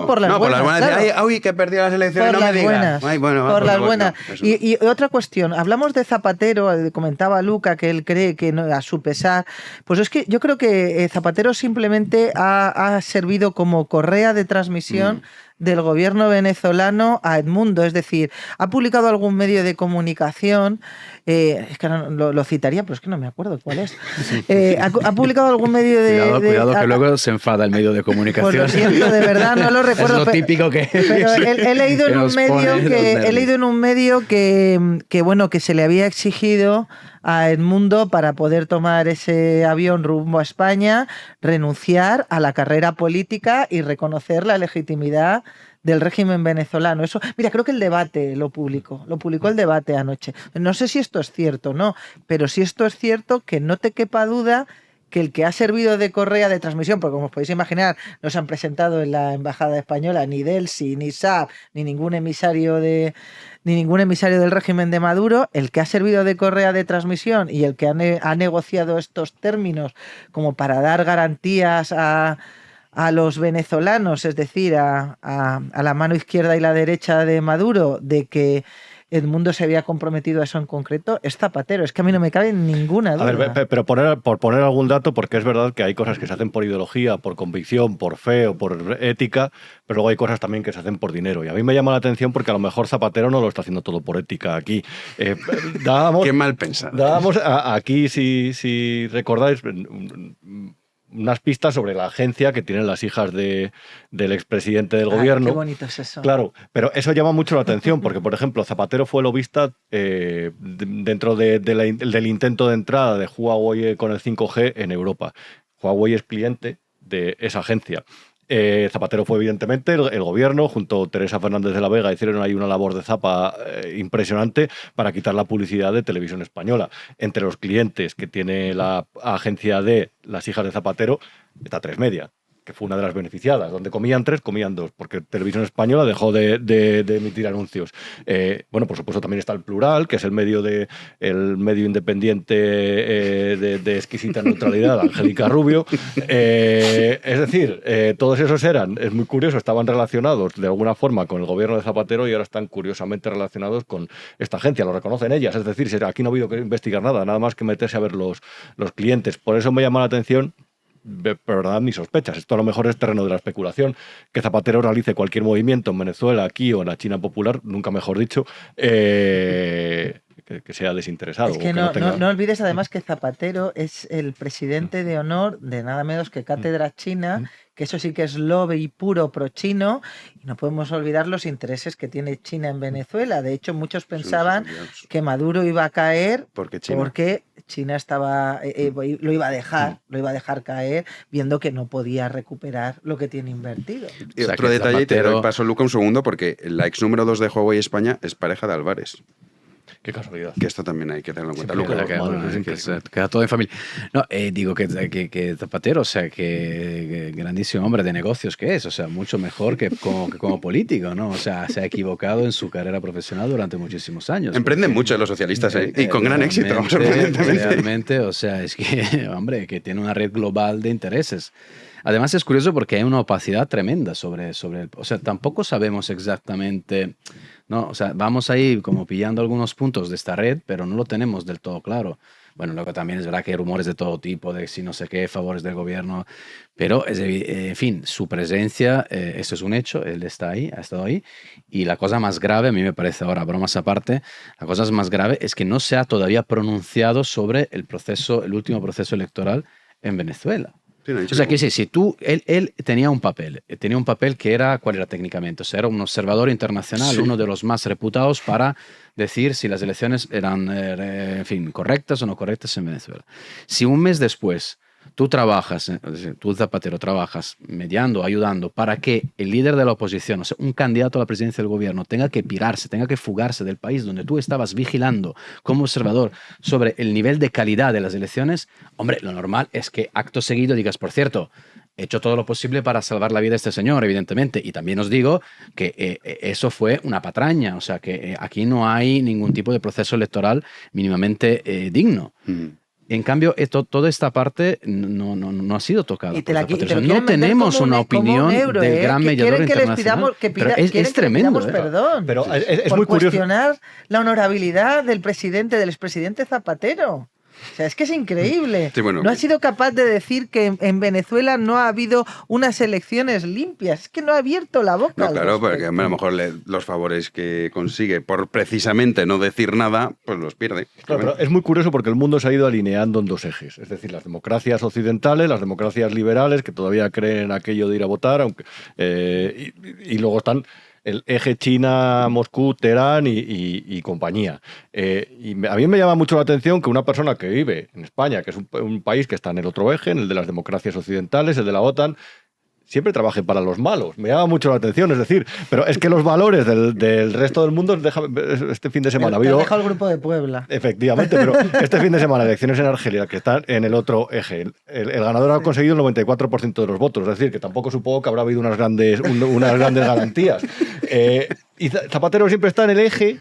por las buenas. Por las buenas. Claro. Uy, que perdió las elecciones, por no las me digas. Por las buenas. Y otra cuestión, hablamos de Zapatero, comentaba Luca que él cree que no, a su pesar, pues es que yo creo que Zapatero simplemente ha servido como correa de transmisión del gobierno venezolano a Edmundo, es decir, ha publicado algún medio de comunicación, es que lo citaría, pero es que no me acuerdo cuál es. Ha publicado algún medio de... Cuidado que luego se enfada el medio de comunicación. Pues lo siento, de verdad, no lo recuerdo. Es lo típico que... Pero he leído en un medio que bueno, que se le había exigido a Edmundo para poder tomar ese avión rumbo a España, renunciar a la carrera política y reconocer la legitimidad del régimen venezolano. Eso, mira, creo que el Debate lo publicó el Debate anoche. No sé si esto es cierto o no, pero si esto es cierto, que no te quepa duda que el que ha servido de correa de transmisión, porque como os podéis imaginar, no se han presentado en la Embajada Española ni Delsi, ni Saab, ni ningún emisario del régimen de Maduro, el que ha servido de correa de transmisión y el que ha negociado estos términos como para dar garantías a a los venezolanos, es decir, a la mano izquierda y la derecha de Maduro, de que Edmundo se había comprometido a eso en concreto, es Zapatero. Es que a mí no me cabe ninguna duda. A ver, pero por poner algún dato, porque es verdad que hay cosas que se hacen por ideología, por convicción, por fe o por ética, pero luego hay cosas también que se hacen por dinero. Y a mí me llama la atención porque a lo mejor Zapatero no lo está haciendo todo por ética aquí. Qué mal pensado. Dábamos aquí, si recordáis, unas pistas sobre la agencia que tienen las hijas del expresidente del gobierno. Qué bonito es eso. Claro, pero eso llama mucho la atención porque, por ejemplo, Zapatero fue lobista dentro del intento de entrada de Huawei con el 5G en Europa. Huawei es cliente de esa agencia. Zapatero fue evidentemente el gobierno, junto a Teresa Fernández de la Vega, hicieron ahí una labor de zapa impresionante para quitar la publicidad de Televisión Española. Entre los clientes que tiene la agencia de las hijas de Zapatero está 3 Media, que fue una de las beneficiadas. Donde comían 3, comían 2, porque Televisión Española dejó de emitir anuncios. Bueno, por supuesto también está El Plural, que es el medio independiente de exquisita neutralidad, Angélica Rubio. Es decir, todos esos es muy curioso, estaban relacionados de alguna forma con el gobierno de Zapatero y ahora están curiosamente relacionados con esta agencia. Lo reconocen ellas, es decir, aquí no ha habido que investigar nada más que meterse a ver los clientes. Por eso me llama la atención, pero verdad, mis sospechas. Esto a lo mejor es terreno de la especulación. Que Zapatero realice cualquier movimiento en Venezuela, aquí o en la China popular, nunca mejor dicho, que sea desinteresado. Es que no olvides además que Zapatero es el presidente de honor de nada menos que Cátedra China, que eso sí que es lobby puro pro-chino, y no podemos olvidar los intereses que tiene China en Venezuela. De hecho, muchos pensaban que Maduro iba a caer porque China estaba lo iba a dejar caer, viendo que no podía recuperar lo que tiene invertido. Y otro detalle, te doy paso, Luca, un segundo, porque la ex número 2 de Huawei España es pareja de Álvarez. Qué casualidad. Que esto también hay que tenerlo en cuenta. Luca, queda todo en familia. No, digo que Zapatero, o sea, que grandísimo hombre de negocios que es, o sea, mucho mejor que como político, ¿no? O sea, se ha equivocado en su carrera profesional durante muchísimos años. Emprenden mucho los socialistas y con gran éxito, sorprendentemente. Realmente, o sea, es que, hombre, que tiene una red global de intereses. Además es curioso porque hay una opacidad tremenda sobre el... O sea, tampoco sabemos exactamente... ¿no? O sea, vamos ahí como pillando algunos puntos de esta red, pero no lo tenemos del todo claro. Bueno, luego también es verdad que hay rumores de todo tipo, de si no sé qué, favores del gobierno, pero en fin, su presencia, eso es un hecho, él está ahí, ha estado ahí, y la cosa más grave, a mí me parece ahora, bromas aparte, la cosa más grave es que no se ha todavía pronunciado sobre el último proceso electoral en Venezuela. O sea, que si él tenía un papel que era, ¿cuál era técnicamente? O sea, era un observador internacional, uno de los más reputados para decir si las elecciones eran, en fin, correctas o no correctas en Venezuela. Si un mes después tú Zapatero, trabajas mediando, ayudando para que el líder de la oposición, o sea, un candidato a la presidencia del gobierno, tenga que pirarse, tenga que fugarse del país donde tú estabas vigilando como observador sobre el nivel de calidad de las elecciones, hombre, lo normal es que acto seguido digas, por cierto, he hecho todo lo posible para salvar la vida de este señor, evidentemente, y también os digo que eso fue una patraña, o sea, que aquí no hay ningún tipo de proceso electoral mínimamente digno. En cambio, toda esta parte no ha sido tocada. No tenemos una opinión del gran mediador internacional. Es tremendo. Perdón, pero es por muy curioso cuestionar la honorabilidad del expresidente Zapatero. O sea, es que es increíble. Sí, bueno, no ha sido capaz de decir que en Venezuela no ha habido unas elecciones limpias. Es que no ha abierto la boca. No, claro, porque a lo mejor los favores que consigue por precisamente no decir nada, pues los pierde. Claro, pero es muy curioso porque el mundo se ha ido alineando en 2 ejes. Es decir, las democracias occidentales, las democracias liberales, que todavía creen en aquello de ir a votar, aunque y luego están el eje China, Moscú, Teherán y compañía. Y a mí me llama mucho la atención que una persona que vive en España, que es un país que está en el otro eje, en el de las democracias occidentales, el de la OTAN, siempre trabaje para los malos. Me llama mucho la atención, es decir, pero es que los valores del resto del mundo este fin de semana ha habido... Deja el grupo de Puebla. Efectivamente, pero este fin de semana elecciones en Argelia, que están en el otro eje. El ganador ha conseguido el 94% de los votos, es decir, que tampoco supongo que habrá habido unas grandes garantías. Y Zapatero siempre está en el eje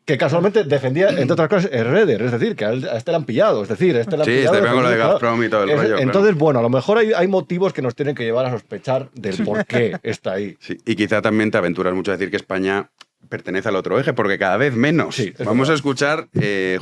que casualmente defendía, entre otras cosas, Schroeder, es decir, que a este le han pillado, es decir, este le han pillado. Sí, con lo de Gazprom y todo el rollo. Entonces, bueno, a lo mejor hay motivos que nos tienen que llevar a sospechar del por qué está ahí. Sí, y quizá también te aventuras mucho a decir que España pertenece al otro eje, porque cada vez menos. Sí, vamos a escuchar,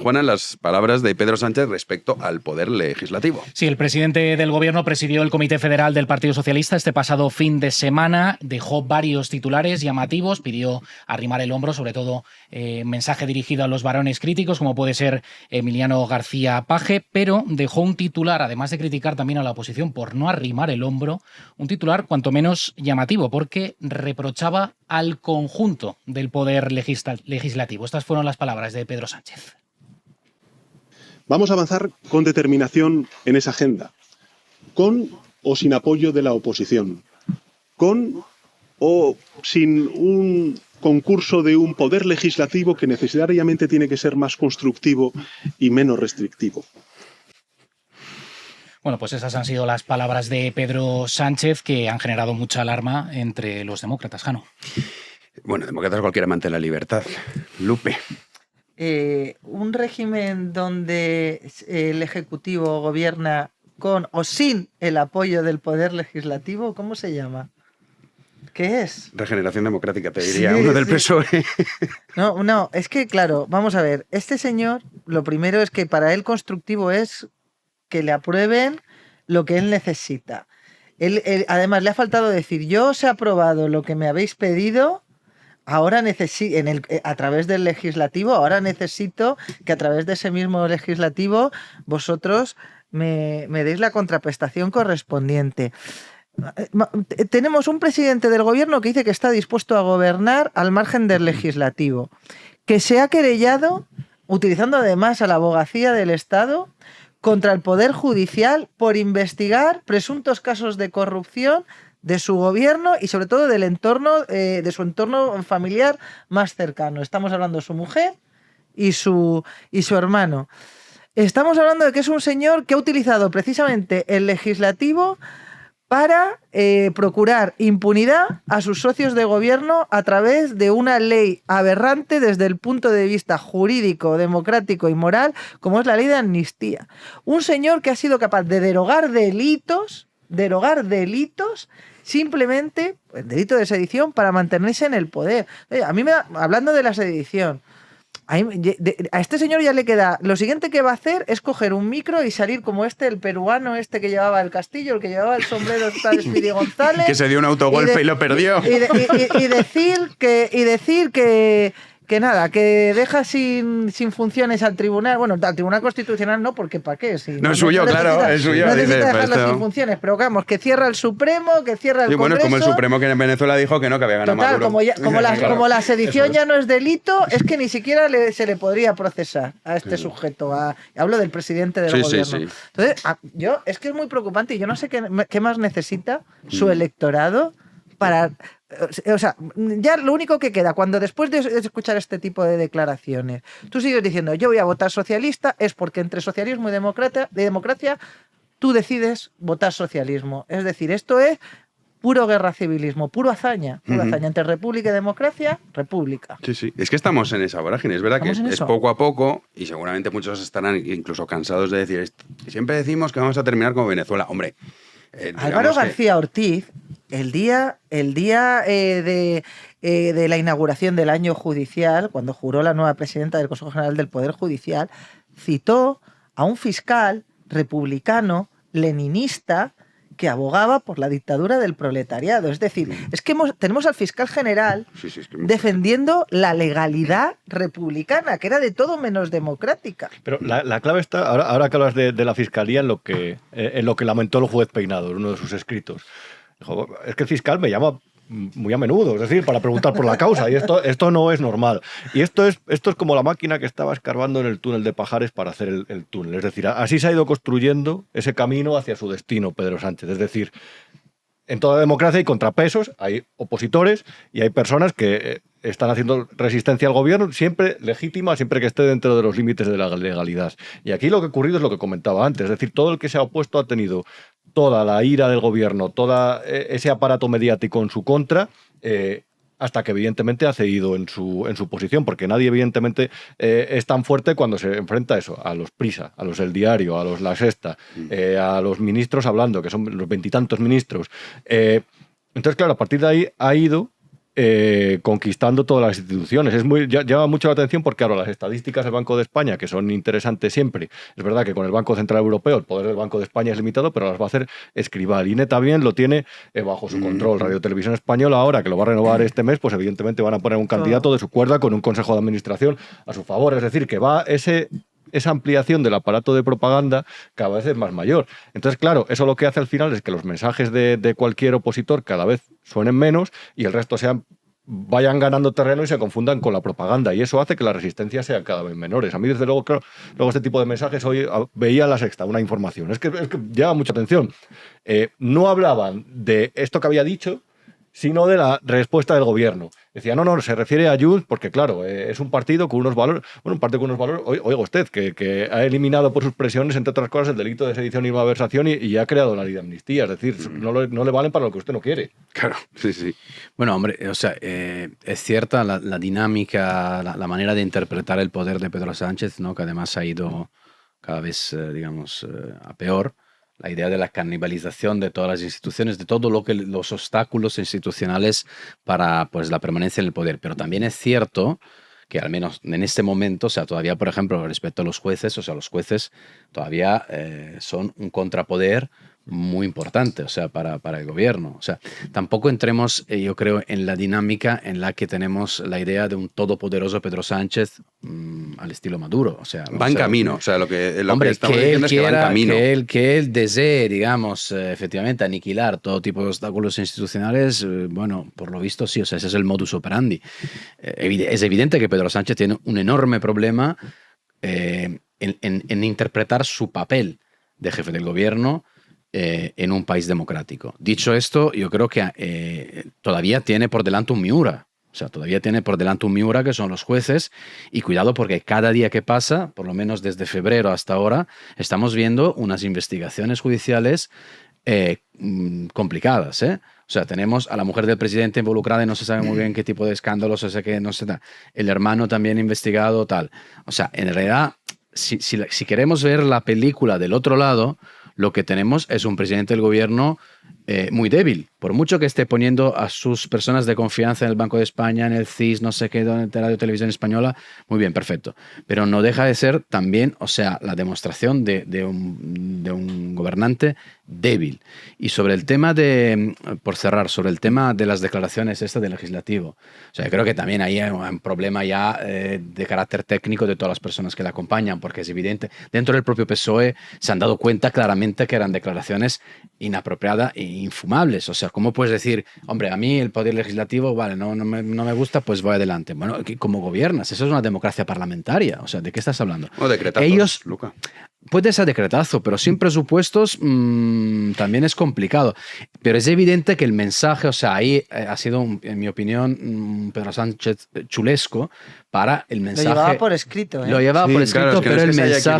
Juana, las palabras de Pedro Sánchez respecto al poder legislativo. Sí, el presidente del Gobierno presidió el Comité Federal del Partido Socialista este pasado fin de semana, dejó varios titulares llamativos, pidió arrimar el hombro, sobre todo mensaje dirigido a los varones críticos, como puede ser Emiliano García Paje, pero dejó un titular, además de criticar también a la oposición por no arrimar el hombro, un titular cuanto menos llamativo, porque reprochaba al conjunto del poder legislativo. Estas fueron las palabras de Pedro Sánchez. Vamos a avanzar con determinación en esa agenda, con o sin apoyo de la oposición, con o sin un concurso de un poder legislativo que necesariamente tiene que ser más constructivo y menos restrictivo. Bueno, pues esas han sido las palabras de Pedro Sánchez que han generado mucha alarma entre los demócratas, Jano. Bueno, demócratas cualquier amante de la libertad. Lupe. Un régimen donde el Ejecutivo gobierna con o sin el apoyo del Poder Legislativo, ¿cómo se llama? ¿Qué es? Regeneración Democrática, te diría, uno del PSOE. No, es que claro, vamos a ver, este señor, lo primero es que para él constructivo es que le aprueben lo que él necesita. Además, le ha faltado decir, yo os he aprobado lo que me habéis pedido, ahora necesito, a través del legislativo, ahora necesito que a través de ese mismo legislativo vosotros me deis la contraprestación correspondiente. Tenemos un presidente del gobierno que dice que está dispuesto a gobernar al margen del legislativo, que se ha querellado, utilizando además a la abogacía del Estado, contra el Poder Judicial por investigar presuntos casos de corrupción de su gobierno y sobre todo del entorno, de su entorno familiar más cercano. Estamos hablando de su mujer y su hermano. Estamos hablando de que es un señor que ha utilizado precisamente el legislativo para procurar impunidad a sus socios de gobierno a través de una ley aberrante desde el punto de vista jurídico, democrático y moral, como es la ley de amnistía. Un señor que ha sido capaz de derogar delitos simplemente, el delito de sedición, para mantenerse en el poder. Hablando de la sedición, a este señor ya le queda, lo siguiente que va a hacer es coger un micro y salir como el peruano que llevaba el castillo, el que llevaba el sombrero, Speedy González, que se dio un autogolpe y lo perdió. Y decir que nada, que deja sin funciones al tribunal, bueno, al Tribunal Constitucional no, porque ¿para qué? Si no es suyo, claro, es suyo. No necesita dejarlo sin funciones, pero vamos, que cierra el Supremo, que cierra el Congreso. Bueno, es como el Supremo que en Venezuela dijo que no, que había ganado Maduro. Como la sedición ya no es delito, es que ni siquiera se le podría procesar a este sujeto. Hablo del presidente del gobierno. Sí. Entonces, es que es muy preocupante y yo no sé qué más necesita su electorado para... O sea, ya lo único que queda, cuando después de escuchar este tipo de declaraciones, tú sigues diciendo, yo voy a votar socialista, es porque entre socialismo y democracia tú decides votar socialismo. Es decir, esto es puro guerra civilismo, puro hazaña entre república y democracia, república. Sí. Es que estamos en esa vorágine. Es verdad que es poco a poco y seguramente muchos estarán incluso cansados de decir, siempre decimos que vamos a terminar como Venezuela. Hombre, Álvaro García Ortiz, el día de la inauguración del año judicial, cuando juró la nueva presidenta del Consejo General del Poder Judicial, citó a un fiscal republicano, leninista, que abogaba por la dictadura del proletariado. Es decir, es que tenemos al fiscal general defendiendo la legalidad republicana, que era de todo menos democrática. Pero la clave está, ahora que hablas de la fiscalía, en lo que lamentó el juez Peinado en uno de sus escritos. Dijo, es que el fiscal me llama muy a menudo, es decir, para preguntar por la causa, y esto no es normal. Y esto es como la máquina que estaba escarbando en el túnel de Pajares para hacer el túnel. Es decir, así se ha ido construyendo ese camino hacia su destino, Pedro Sánchez. Es decir, en toda democracia hay contrapesos, hay opositores y hay personas que están haciendo resistencia al gobierno, siempre legítima, siempre que esté dentro de los límites de la legalidad. Y aquí lo que ha ocurrido es lo que comentaba antes, es decir, todo el que se ha opuesto ha tenido toda la ira del gobierno, todo ese aparato mediático en su contra, hasta que evidentemente ha cedido en su posición, porque nadie evidentemente es tan fuerte cuando se enfrenta a eso, a los Prisa, a los El Diario, a los La Sexta, a los ministros hablando, que son los 20 y tantos ministros. Entonces, claro, a partir de ahí ha ido conquistando todas las instituciones. Llama mucho la atención porque, claro, las estadísticas del Banco de España, que son interesantes siempre, es verdad que con el Banco Central Europeo el poder del Banco de España es limitado, pero las va a hacer Escribal. INE también lo tiene bajo su control. Radio Televisión Española, ahora que lo va a renovar este mes, pues evidentemente van a poner un candidato de su cuerda con un consejo de administración a su favor. Es decir, que va esa ampliación del aparato de propaganda cada vez es más mayor. Entonces, claro, eso lo que hace al final es que los mensajes de cualquier opositor cada vez suenen menos y el resto vayan ganando terreno y se confundan con la propaganda. Y eso hace que las resistencias sean cada vez menores. A mí, desde luego, claro, luego este tipo de mensajes, hoy veía La Sexta, una información. Es que llama mucha atención. No hablaban de esto que había dicho, sino de la respuesta del gobierno. Decía, no, se refiere a Junts porque, claro, es un partido con unos valores, un partido con unos valores, oiga usted, que ha eliminado por sus presiones, entre otras cosas, el delito de sedición y malversación y ha creado la ley de amnistía. Es decir, no le valen para lo que usted no quiere. Claro, sí. Bueno, hombre, o sea, es cierta la dinámica, la manera de interpretar el poder de Pedro Sánchez, ¿no? Que además ha ido cada vez, digamos, a peor. La idea de la canibalización de todas las instituciones, de todo los obstáculos institucionales para, pues, la permanencia en el poder. Pero también es cierto que al menos en este momento, o sea, todavía, por ejemplo, respecto a los jueces, o sea, los jueces todavía son un contrapoder muy importante, o sea, para el gobierno. O sea, tampoco entremos, yo creo, en la dinámica en la que tenemos la idea de un todopoderoso Pedro Sánchez al estilo Maduro. O sea, va en camino, o sea, lo que estamos que diciendo es que va en camino. Que él desee, digamos, efectivamente, aniquilar todo tipo de obstáculos institucionales, bueno, por lo visto sí, o sea, ese es el modus operandi. Es evidente que Pedro Sánchez tiene un enorme problema en interpretar su papel de jefe del gobierno en un país democrático. Dicho esto, yo creo que todavía tiene por delante un Miura. O sea, todavía tiene por delante un Miura, que son los jueces, y cuidado porque cada día que pasa, por lo menos desde febrero hasta ahora, estamos viendo unas investigaciones judiciales complicadas, ¿eh? O sea, tenemos a la mujer del presidente involucrada y no se sabe muy bien qué tipo de escándalos, o sea, que no se da. El hermano también investigado, tal. O sea, en realidad, si queremos ver la película del otro lado, lo que tenemos es un presidente del gobierno muy débil. Por mucho que esté poniendo a sus personas de confianza en el Banco de España, en el CIS, no sé qué, en la Radio Televisión Española, muy bien, perfecto. Pero no deja de ser también, o sea, la demostración de un gobernante débil. Y sobre el tema por cerrar, sobre el tema de las declaraciones de legislativo, o sea, yo creo que también ahí hay un problema ya de carácter técnico de todas las personas que le acompañan, porque es evidente, dentro del propio PSOE se han dado cuenta claramente que eran declaraciones inapropiadas e infumables. O sea, ¿cómo puedes decir, hombre, a mí el poder legislativo, vale, no me gusta, pues voy adelante? Bueno, ¿cómo gobiernas? Eso es una democracia parlamentaria. O sea, ¿de qué estás hablando? O decretazos, Luca. Puede ser decretazo, pero sin presupuestos también es complicado. Pero es evidente que el mensaje, o sea, ahí ha sido, en mi opinión, Pedro Sánchez chulesco para el mensaje. Lo llevaba por escrito, ¿eh? Lo llevaba por escrito, claro, es que pero no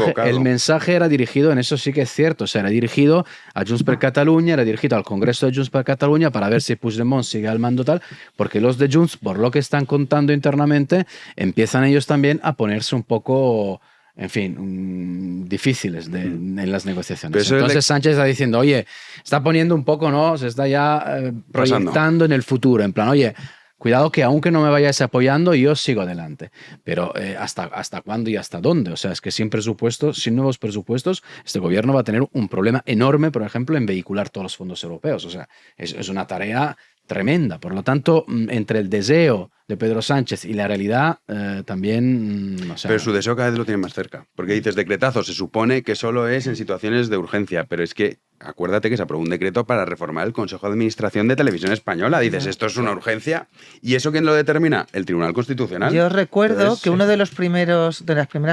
es que el mensaje era dirigido, en eso sí que es cierto, o sea, era dirigido a Junts per Catalunya, era dirigido al Congreso de Junts per Catalunya para ver si Puigdemont sigue al mando tal, porque los de Junts, por lo que están contando internamente, empiezan ellos también a ponerse un poco, en fin, difíciles en las negociaciones. Entonces Sánchez está diciendo, oye, está poniendo un poco, ¿no? Se está ya proyectando en el futuro, en plan, oye, cuidado que aunque no me vayáis apoyando, yo sigo adelante. Pero ¿hasta cuándo y hasta dónde? O sea, es que sin presupuestos, sin nuevos presupuestos, este gobierno va a tener un problema enorme, por ejemplo, en vehicular todos los fondos europeos. O sea, es una tarea tremenda. Por lo tanto, entre el deseo de Pedro Sánchez y la realidad, también... O sea, pero su deseo cada vez lo tiene más cerca. Porque dices decretazo, se supone que solo es en situaciones de urgencia, pero es que acuérdate que se aprobó un decreto para reformar el Consejo de Administración de Televisión Española. Dices, esto es una urgencia. ¿Y eso quién lo determina? El Tribunal Constitucional. Yo recuerdo que uno de las primeras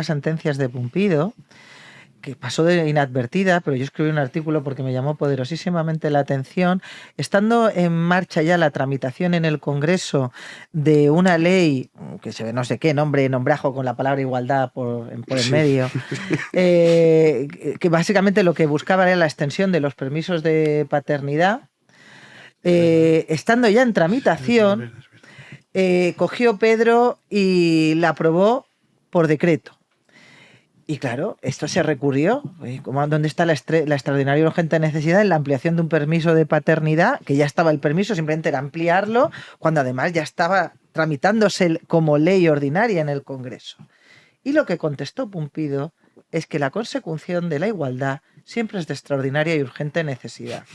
sentencias de Pumpido, que pasó de inadvertida, pero yo escribí un artículo porque me llamó poderosísimamente la atención, estando en marcha ya la tramitación en el Congreso de una ley, que se ve no sé qué, nombrajo con la palabra igualdad por en medio, que básicamente lo que buscaba era la extensión de los permisos de paternidad, estando ya en tramitación, cogió Pedro y la aprobó por decreto. Y claro, esto se recurrió. ¿Dónde está la extraordinaria y urgente necesidad en la ampliación de un permiso de paternidad? Que ya estaba el permiso, simplemente era ampliarlo, cuando además ya estaba tramitándose como ley ordinaria en el Congreso. Y lo que contestó Pumpido es que la consecución de la igualdad siempre es de extraordinaria y urgente necesidad.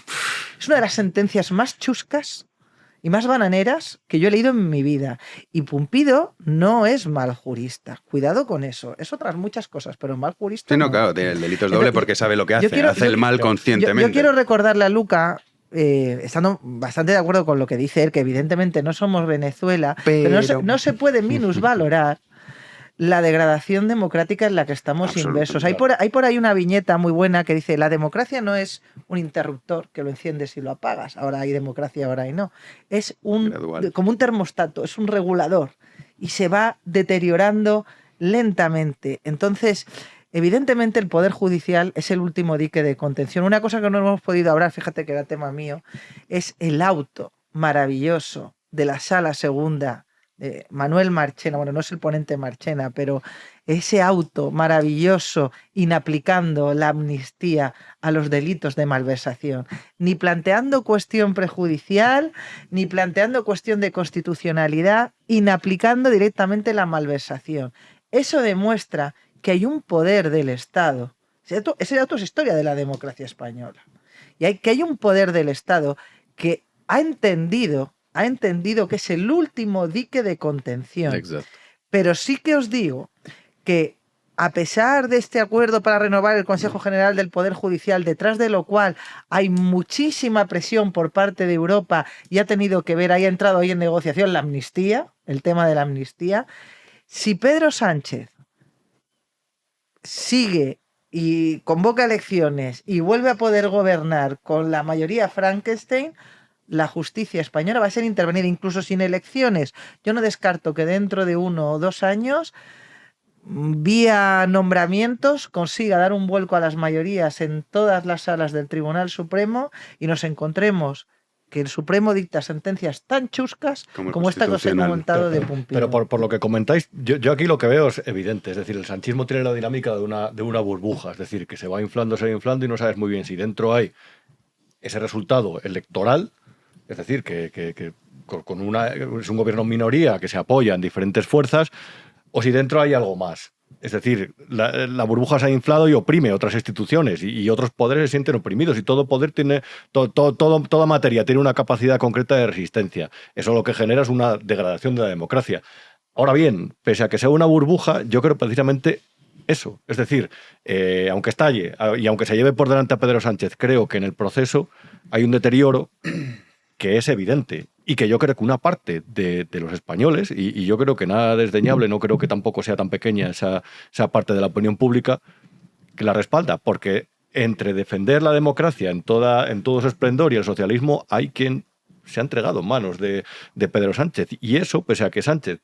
Es una de las sentencias más chuscas y más bananeras que yo he leído en mi vida. Y Pumpido no es mal jurista. Cuidado con eso. Es otras muchas cosas, pero mal jurista. Sí, no, claro, el delito es doble porque sabe lo que hace. Hace el mal conscientemente. Yo quiero recordarle a Luca, estando bastante de acuerdo con lo que dice él, que evidentemente no somos Venezuela, pero no se puede minusvalorar la degradación democrática en la que estamos inmersos. Hay por ahí una viñeta muy buena que dice: la democracia no es un interruptor que lo enciendes y lo apagas. Ahora hay democracia, ahora hay no. Es como un termostato, es un regulador y se va deteriorando lentamente. Entonces, evidentemente el Poder Judicial es el último dique de contención. Una cosa que no hemos podido hablar, fíjate que era tema mío, es el auto maravilloso de la Sala Segunda de Manuel Marchena. Bueno, no es el ponente Marchena, pero ese auto maravilloso inaplicando la amnistía a los delitos de malversación, ni planteando cuestión prejudicial, ni planteando cuestión de constitucionalidad, inaplicando directamente la malversación. Eso demuestra que hay un poder del Estado. Ese auto es historia de la democracia española. Y que hay un poder del Estado que ha entendido que es el último dique de contención. Exacto. Pero sí que os digo que, a pesar de este acuerdo para renovar el Consejo General del Poder Judicial, detrás de lo cual hay muchísima presión por parte de Europa y ha entrado ahí en negociación la amnistía, el tema de la amnistía, si Pedro Sánchez sigue y convoca elecciones y vuelve a poder gobernar con la mayoría Frankenstein, la justicia española va a ser intervenida incluso sin elecciones. Yo no descarto que dentro de 1 o 2 años, vía nombramientos, consiga dar un vuelco a las mayorías en todas las salas del Tribunal Supremo y nos encontremos que el Supremo dicta sentencias tan chuscas como esta que os he comentado de Pumpido. Pero por lo que comentáis, yo aquí lo que veo es evidente. Es decir, el sanchismo tiene la dinámica de una burbuja. Es decir, que se va inflando y no sabes muy bien si dentro hay ese resultado electoral. Es decir, que es un gobierno en minoría que se apoya en diferentes fuerzas, o si dentro hay algo más. Es decir, la burbuja se ha inflado y oprime otras instituciones y otros poderes se sienten oprimidos y todo poder tiene, toda materia tiene una capacidad concreta de resistencia. Eso lo que genera es una degradación de la democracia. Ahora bien, pese a que sea una burbuja, yo creo precisamente eso. Es decir, aunque estalle y aunque se lleve por delante a Pedro Sánchez, creo que en el proceso hay un deterioro que es evidente y que yo creo que una parte de los españoles, y yo creo que nada desdeñable, no creo que tampoco sea tan pequeña esa parte de la opinión pública, que la respalda, porque entre defender la democracia en todo su esplendor y el socialismo, hay quien se ha entregado en manos de Pedro Sánchez. Y eso, pese a que Sánchez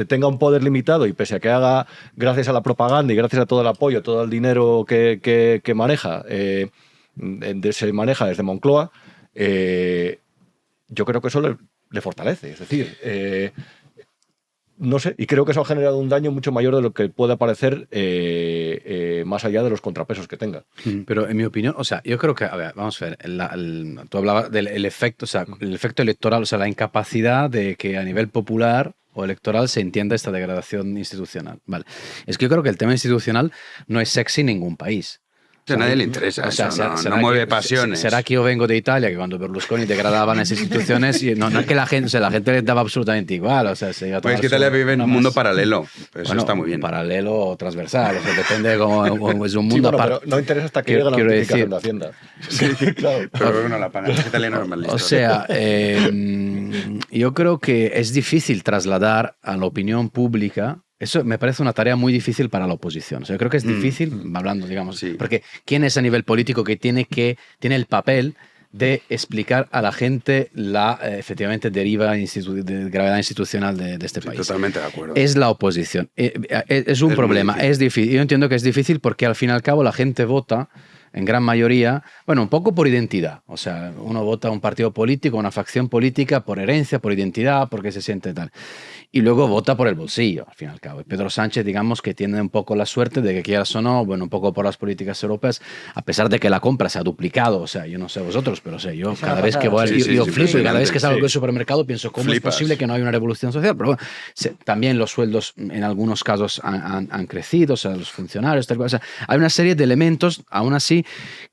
tenga un poder limitado y pese a que haga, gracias a la propaganda y gracias a todo el apoyo, todo el dinero que maneja, se maneja desde Moncloa, yo creo que eso le fortalece. Es decir, no sé, y creo que eso ha generado un daño mucho mayor de lo que pueda parecer más allá de los contrapesos que tenga. Pero en mi opinión, o sea, yo creo que, a ver, vamos a ver, tú hablabas del efecto, o sea, el efecto electoral, o sea, la incapacidad de que a nivel popular o electoral se entienda esta degradación institucional. Vale. Es que yo creo que el tema institucional no es sexy en ningún país. A nadie le interesa eso, no mueve pasiones. ¿Será que yo vengo de Italia, que cuando Berlusconi degradaban esas instituciones, y no es que la gente les daba absolutamente igual? O sea, pues es que Italia vive en un mundo paralelo, eso está muy bien. Paralelo o transversal, o sea, depende de cómo es un mundo aparte. Pero no interesa hasta que llegue la notificación de Hacienda. Sí, claro. Pero uno la paga, los italianos son más listos. O sea, yo creo que es difícil trasladar a la opinión pública. Eso me parece una tarea muy difícil para la oposición. O sea, yo creo que es difícil, hablando, digamos, porque ¿quién es a nivel político que tiene el papel de explicar a la gente la efectivamente deriva de gravedad institucional de este país? Totalmente de acuerdo. Es la oposición. Es un problema. Es difícil. Yo entiendo que es difícil porque al fin y al cabo la gente vota en gran mayoría, bueno, un poco por identidad. O sea, uno vota a un partido político, una facción política por herencia, por identidad, porque se siente tal. Y luego vota por el bolsillo, al fin y al cabo. Y Pedro Sánchez, digamos que tiene un poco la suerte de que, quieras o no, bueno, un poco por las políticas europeas, a pesar de que la compra se ha duplicado. O sea, yo no sé vosotros, pero sé, yo cada vez que voy yo flipo, y cada vez que salgo del supermercado pienso, ¿cómo es posible que no haya una revolución social? Pero bueno, también los sueldos en algunos casos han crecido, o sea, los funcionarios, tal, o sea, hay una serie de elementos, aún así,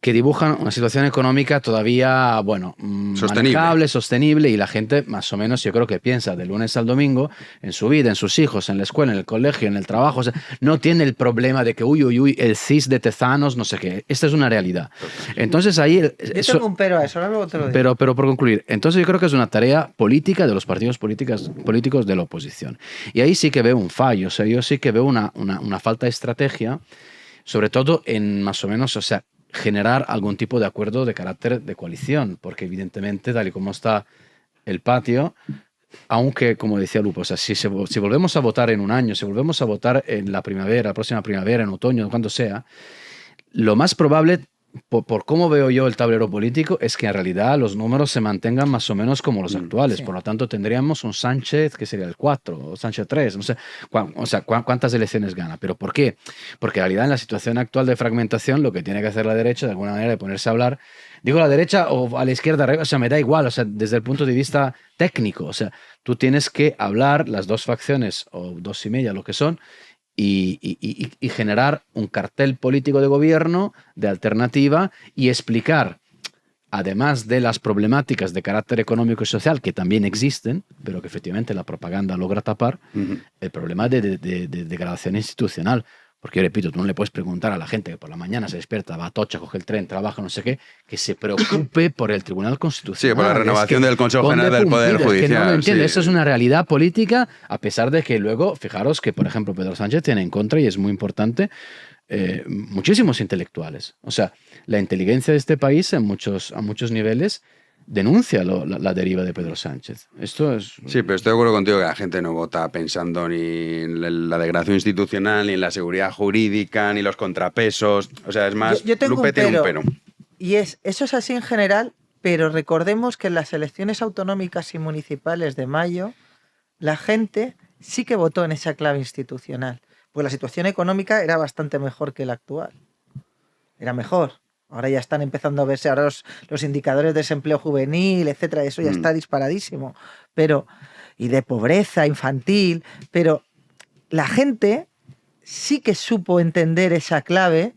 que dibujan una situación económica todavía, bueno, manejable, sostenible, y la gente más o menos, yo creo que piensa de lunes al domingo en su vida, en sus hijos, en la escuela, en el colegio, en el trabajo. O sea, no tiene el problema de que, uy, el CIS de Tezanos, no sé qué. Esta es una realidad. Entonces ahí... Yo tengo un pero a eso, ahora luego te lo digo. Pero por concluir, entonces yo creo que es una tarea política de los partidos políticos de la oposición. Y ahí sí que veo un fallo, o sea, yo sí que veo una falta de estrategia, sobre todo en más o menos, o sea, generar algún tipo de acuerdo de carácter de coalición, porque evidentemente, tal y como está el patio, aunque, como decía Lupo, o sea, si volvemos a votar en un año, si volvemos a votar en la primavera, la próxima primavera, en otoño, cuando sea, lo más probable, por cómo veo yo el tablero político, es que en realidad los números se mantengan más o menos como los actuales. Sí. Por lo tanto, tendríamos un Sánchez que sería el 4 o Sánchez 3, no sé, cuántas elecciones gana. ¿Pero por qué? Porque en realidad en la situación actual de fragmentación lo que tiene que hacer la derecha, de alguna manera, es ponerse a hablar, digo a la derecha o a la izquierda, o sea, me da igual, o sea, desde el punto de vista técnico, o sea, tú tienes que hablar las dos facciones o dos y media, lo que son, y generar un cartel político de gobierno, de alternativa, y explicar, además de las problemáticas de carácter económico y social, que también existen, pero que efectivamente la propaganda logra tapar, el problema de degradación institucional. Porque yo repito, tú no le puedes preguntar a la gente que por la mañana se despierta, va a Atocha, coge el tren, trabaja, no sé qué, que se preocupe por el Tribunal Constitucional. Sí, por la renovación del Consejo General del Poder Judicial. Es que no lo entiendo. Sí. Eso es una realidad política, a pesar de que luego, fijaros que, por ejemplo, Pedro Sánchez tiene en contra, y es muy importante, muchísimos intelectuales. O sea, la inteligencia de este país a muchos niveles denuncia la deriva de Pedro Sánchez. Esto es... Sí, pero estoy de acuerdo contigo que la gente no vota pensando ni en la degradación institucional, ni en la seguridad jurídica, ni los contrapesos. O sea, es más, yo tengo Lupe tiene un pero. Y eso es así en general, pero recordemos que en las elecciones autonómicas y municipales de mayo, la gente sí que votó en esa clave institucional, porque la situación económica era bastante mejor que la actual. Era mejor. Ahora ya están empezando a verse, ahora los indicadores de desempleo juvenil, etcétera, eso ya está disparadísimo. Y de pobreza infantil, pero la gente sí que supo entender esa clave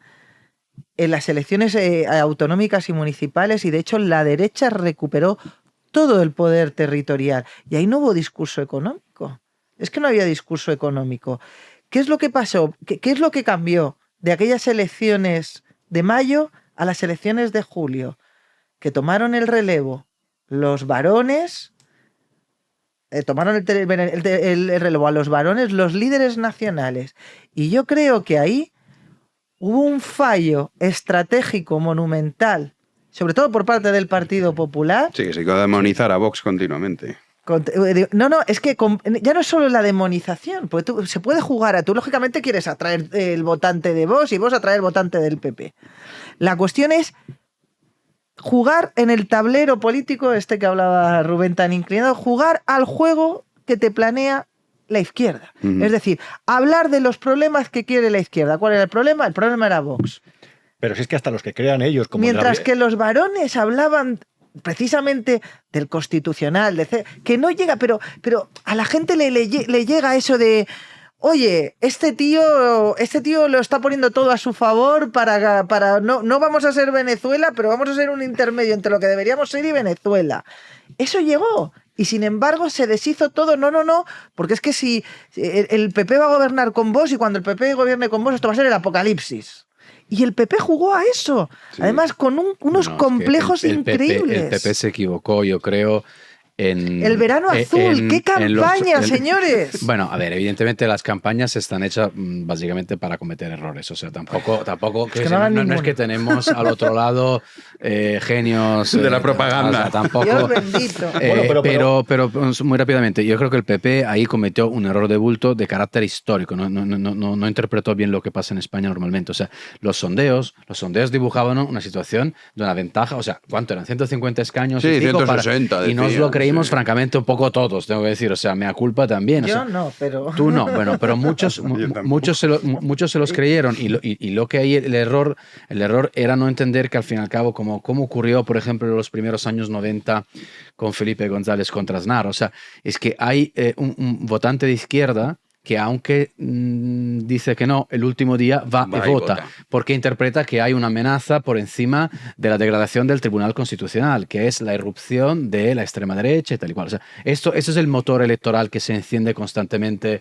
en las elecciones autonómicas y municipales, y de hecho la derecha recuperó todo el poder territorial. Y ahí no hubo discurso económico. Es que no había discurso económico. ¿Qué es lo que pasó? ¿Qué es lo que cambió de aquellas elecciones de mayo a las elecciones de julio? Que tomaron el relevo los varones, tomaron el relevo a los varones, los líderes nacionales. Y yo creo que ahí hubo un fallo estratégico monumental, sobre todo por parte del Partido Popular. Sí, que se quedó a demonizar a Vox continuamente. No, es que ya no es solo la demonización, porque se puede jugar tú lógicamente quieres atraer el votante de Vox y vos atraer el votante del PP. La cuestión es jugar en el tablero político, que hablaba Rubén tan inclinado, jugar al juego que te planea la izquierda. Es decir, hablar de los problemas que quiere la izquierda. ¿Cuál era el problema? El problema era Vox. Pero si es que hasta los que crean ellos... como mientras que los varones hablaban precisamente del constitucional, que no llega, pero a la gente le llega eso de, oye, este tío lo está poniendo todo a su favor para no vamos a ser Venezuela, pero vamos a ser un intermedio entre lo que deberíamos ser y Venezuela. Eso llegó. Y sin embargo se deshizo todo. No, porque es que si el PP va a gobernar con vos, y cuando el PP gobierne con vos, esto va a ser el apocalipsis. Y el PP jugó a eso, además con unos complejos increíbles. El PP se equivocó, yo creo, El verano azul, ¡qué campaña, señores! Bueno, a ver, evidentemente las campañas están hechas básicamente para cometer errores. O sea, tampoco no es que tenemos al otro lado genios de la propaganda. O sea, tampoco. Dios bendito. Pero muy rápidamente, yo creo que el PP ahí cometió un error de bulto de carácter histórico. No interpretó bien lo que pasa en España normalmente. O sea, los sondeos dibujaban una situación de una ventaja. O sea, ¿cuánto eran? 150 escaños. Sí, 160. Y nos lo creímos, francamente, un poco todos, tengo que decir. O sea, mea culpa también. Yo o sea, no, pero... Tú no, bueno, pero muchos se los creyeron. Y lo que hay, el error era no entender que al fin y al cabo, como ocurrió, por ejemplo, en los primeros años 90 con Felipe González contra Aznar. O sea, es que hay un votante de izquierda que aunque dice que no, el último día va y vota, porque interpreta que hay una amenaza por encima de la degradación del Tribunal Constitucional, que es la irrupción de la extrema derecha y tal y cual. O sea, eso es el motor electoral que se enciende constantemente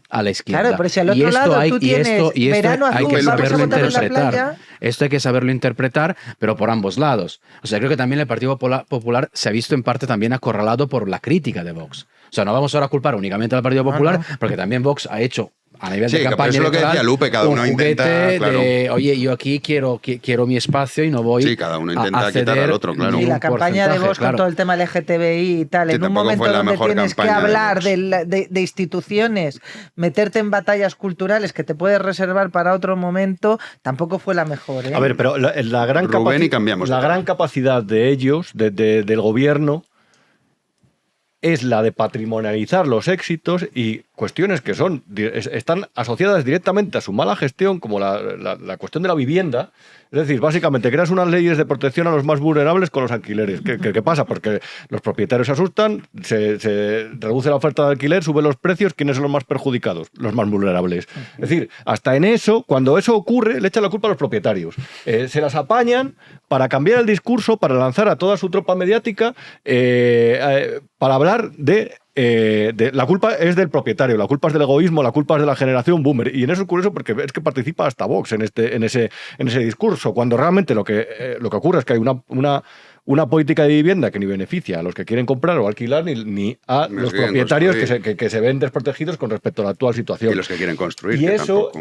a la izquierda. Claro, pero si al otro lado tú tienes verano azul, hay que saberlo interpretar. Esto hay que saberlo interpretar, pero por ambos lados. O sea, creo que también el Partido Popular se ha visto en parte también acorralado por la crítica de Vox. O sea, no vamos ahora a culpar únicamente al Partido Popular, porque también Vox ha hecho a nivel de campaña eso es lo que decía Lupe, cada uno intenta, claro. Oye, yo aquí quiero mi espacio y no voy. Sí, cada uno intenta quitar al otro, claro. Y la campaña de Vox con todo el tema LGTBI y tal, en un momento donde tienes que hablar de instituciones, meterte en batallas culturales que te puedes reservar para otro momento, tampoco fue la mejor. A ver, pero la gran capacidad de ellos, del gobierno, es la de patrimonializar los éxitos y cuestiones que están asociadas directamente a su mala gestión, como la cuestión de la vivienda. Es decir, básicamente creas unas leyes de protección a los más vulnerables con los alquileres. ¿Qué pasa? Porque los propietarios se asustan, se reduce la oferta de alquiler, suben los precios. ¿Quiénes son los más perjudicados? Los más vulnerables. Es decir, hasta en eso, cuando eso ocurre, le echan la culpa a los propietarios. Se las apañan para cambiar el discurso, para lanzar a toda su tropa mediática, para hablar de la culpa es del propietario, la culpa es del egoísmo, la culpa es de la generación boomer. Y en eso es curioso porque es que participa hasta Vox en ese discurso, cuando realmente lo que ocurre es que hay una política de vivienda que ni beneficia a los que quieren comprar o alquilar ni a los propietarios que se ven desprotegidos con respecto a la actual situación. Y los que quieren construir. Y eso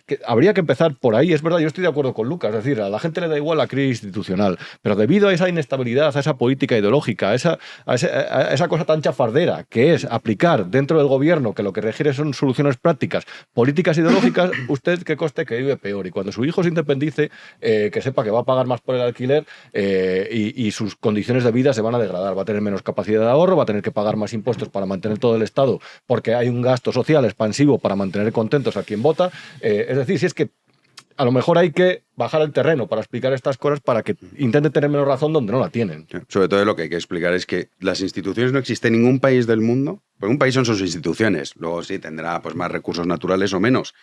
que habría que empezar por ahí. Es verdad, yo estoy de acuerdo con Lucas. Es decir, a la gente le da igual la crisis institucional, pero debido a esa inestabilidad, a esa política ideológica, a esa cosa tan chafardera que es aplicar dentro del gobierno, que lo que requiere son soluciones prácticas, políticas ideológicas, usted que coste que vive peor. Y cuando su hijo se independice, que sepa que va a pagar más por el alquiler y sus condiciones de vida se van a degradar. Va a tener menos capacidad de ahorro, va a tener que pagar más impuestos para mantener todo el Estado, porque hay un gasto social expansivo para mantener contentos a quien vota. Es decir, si es que a lo mejor hay que bajar al terreno para explicar estas cosas para que intenten tener menos razón donde no la tienen. Sobre todo lo que hay que explicar es que las instituciones no existen en ningún país del mundo, porque un país son sus instituciones, luego sí tendrá pues más recursos naturales o menos,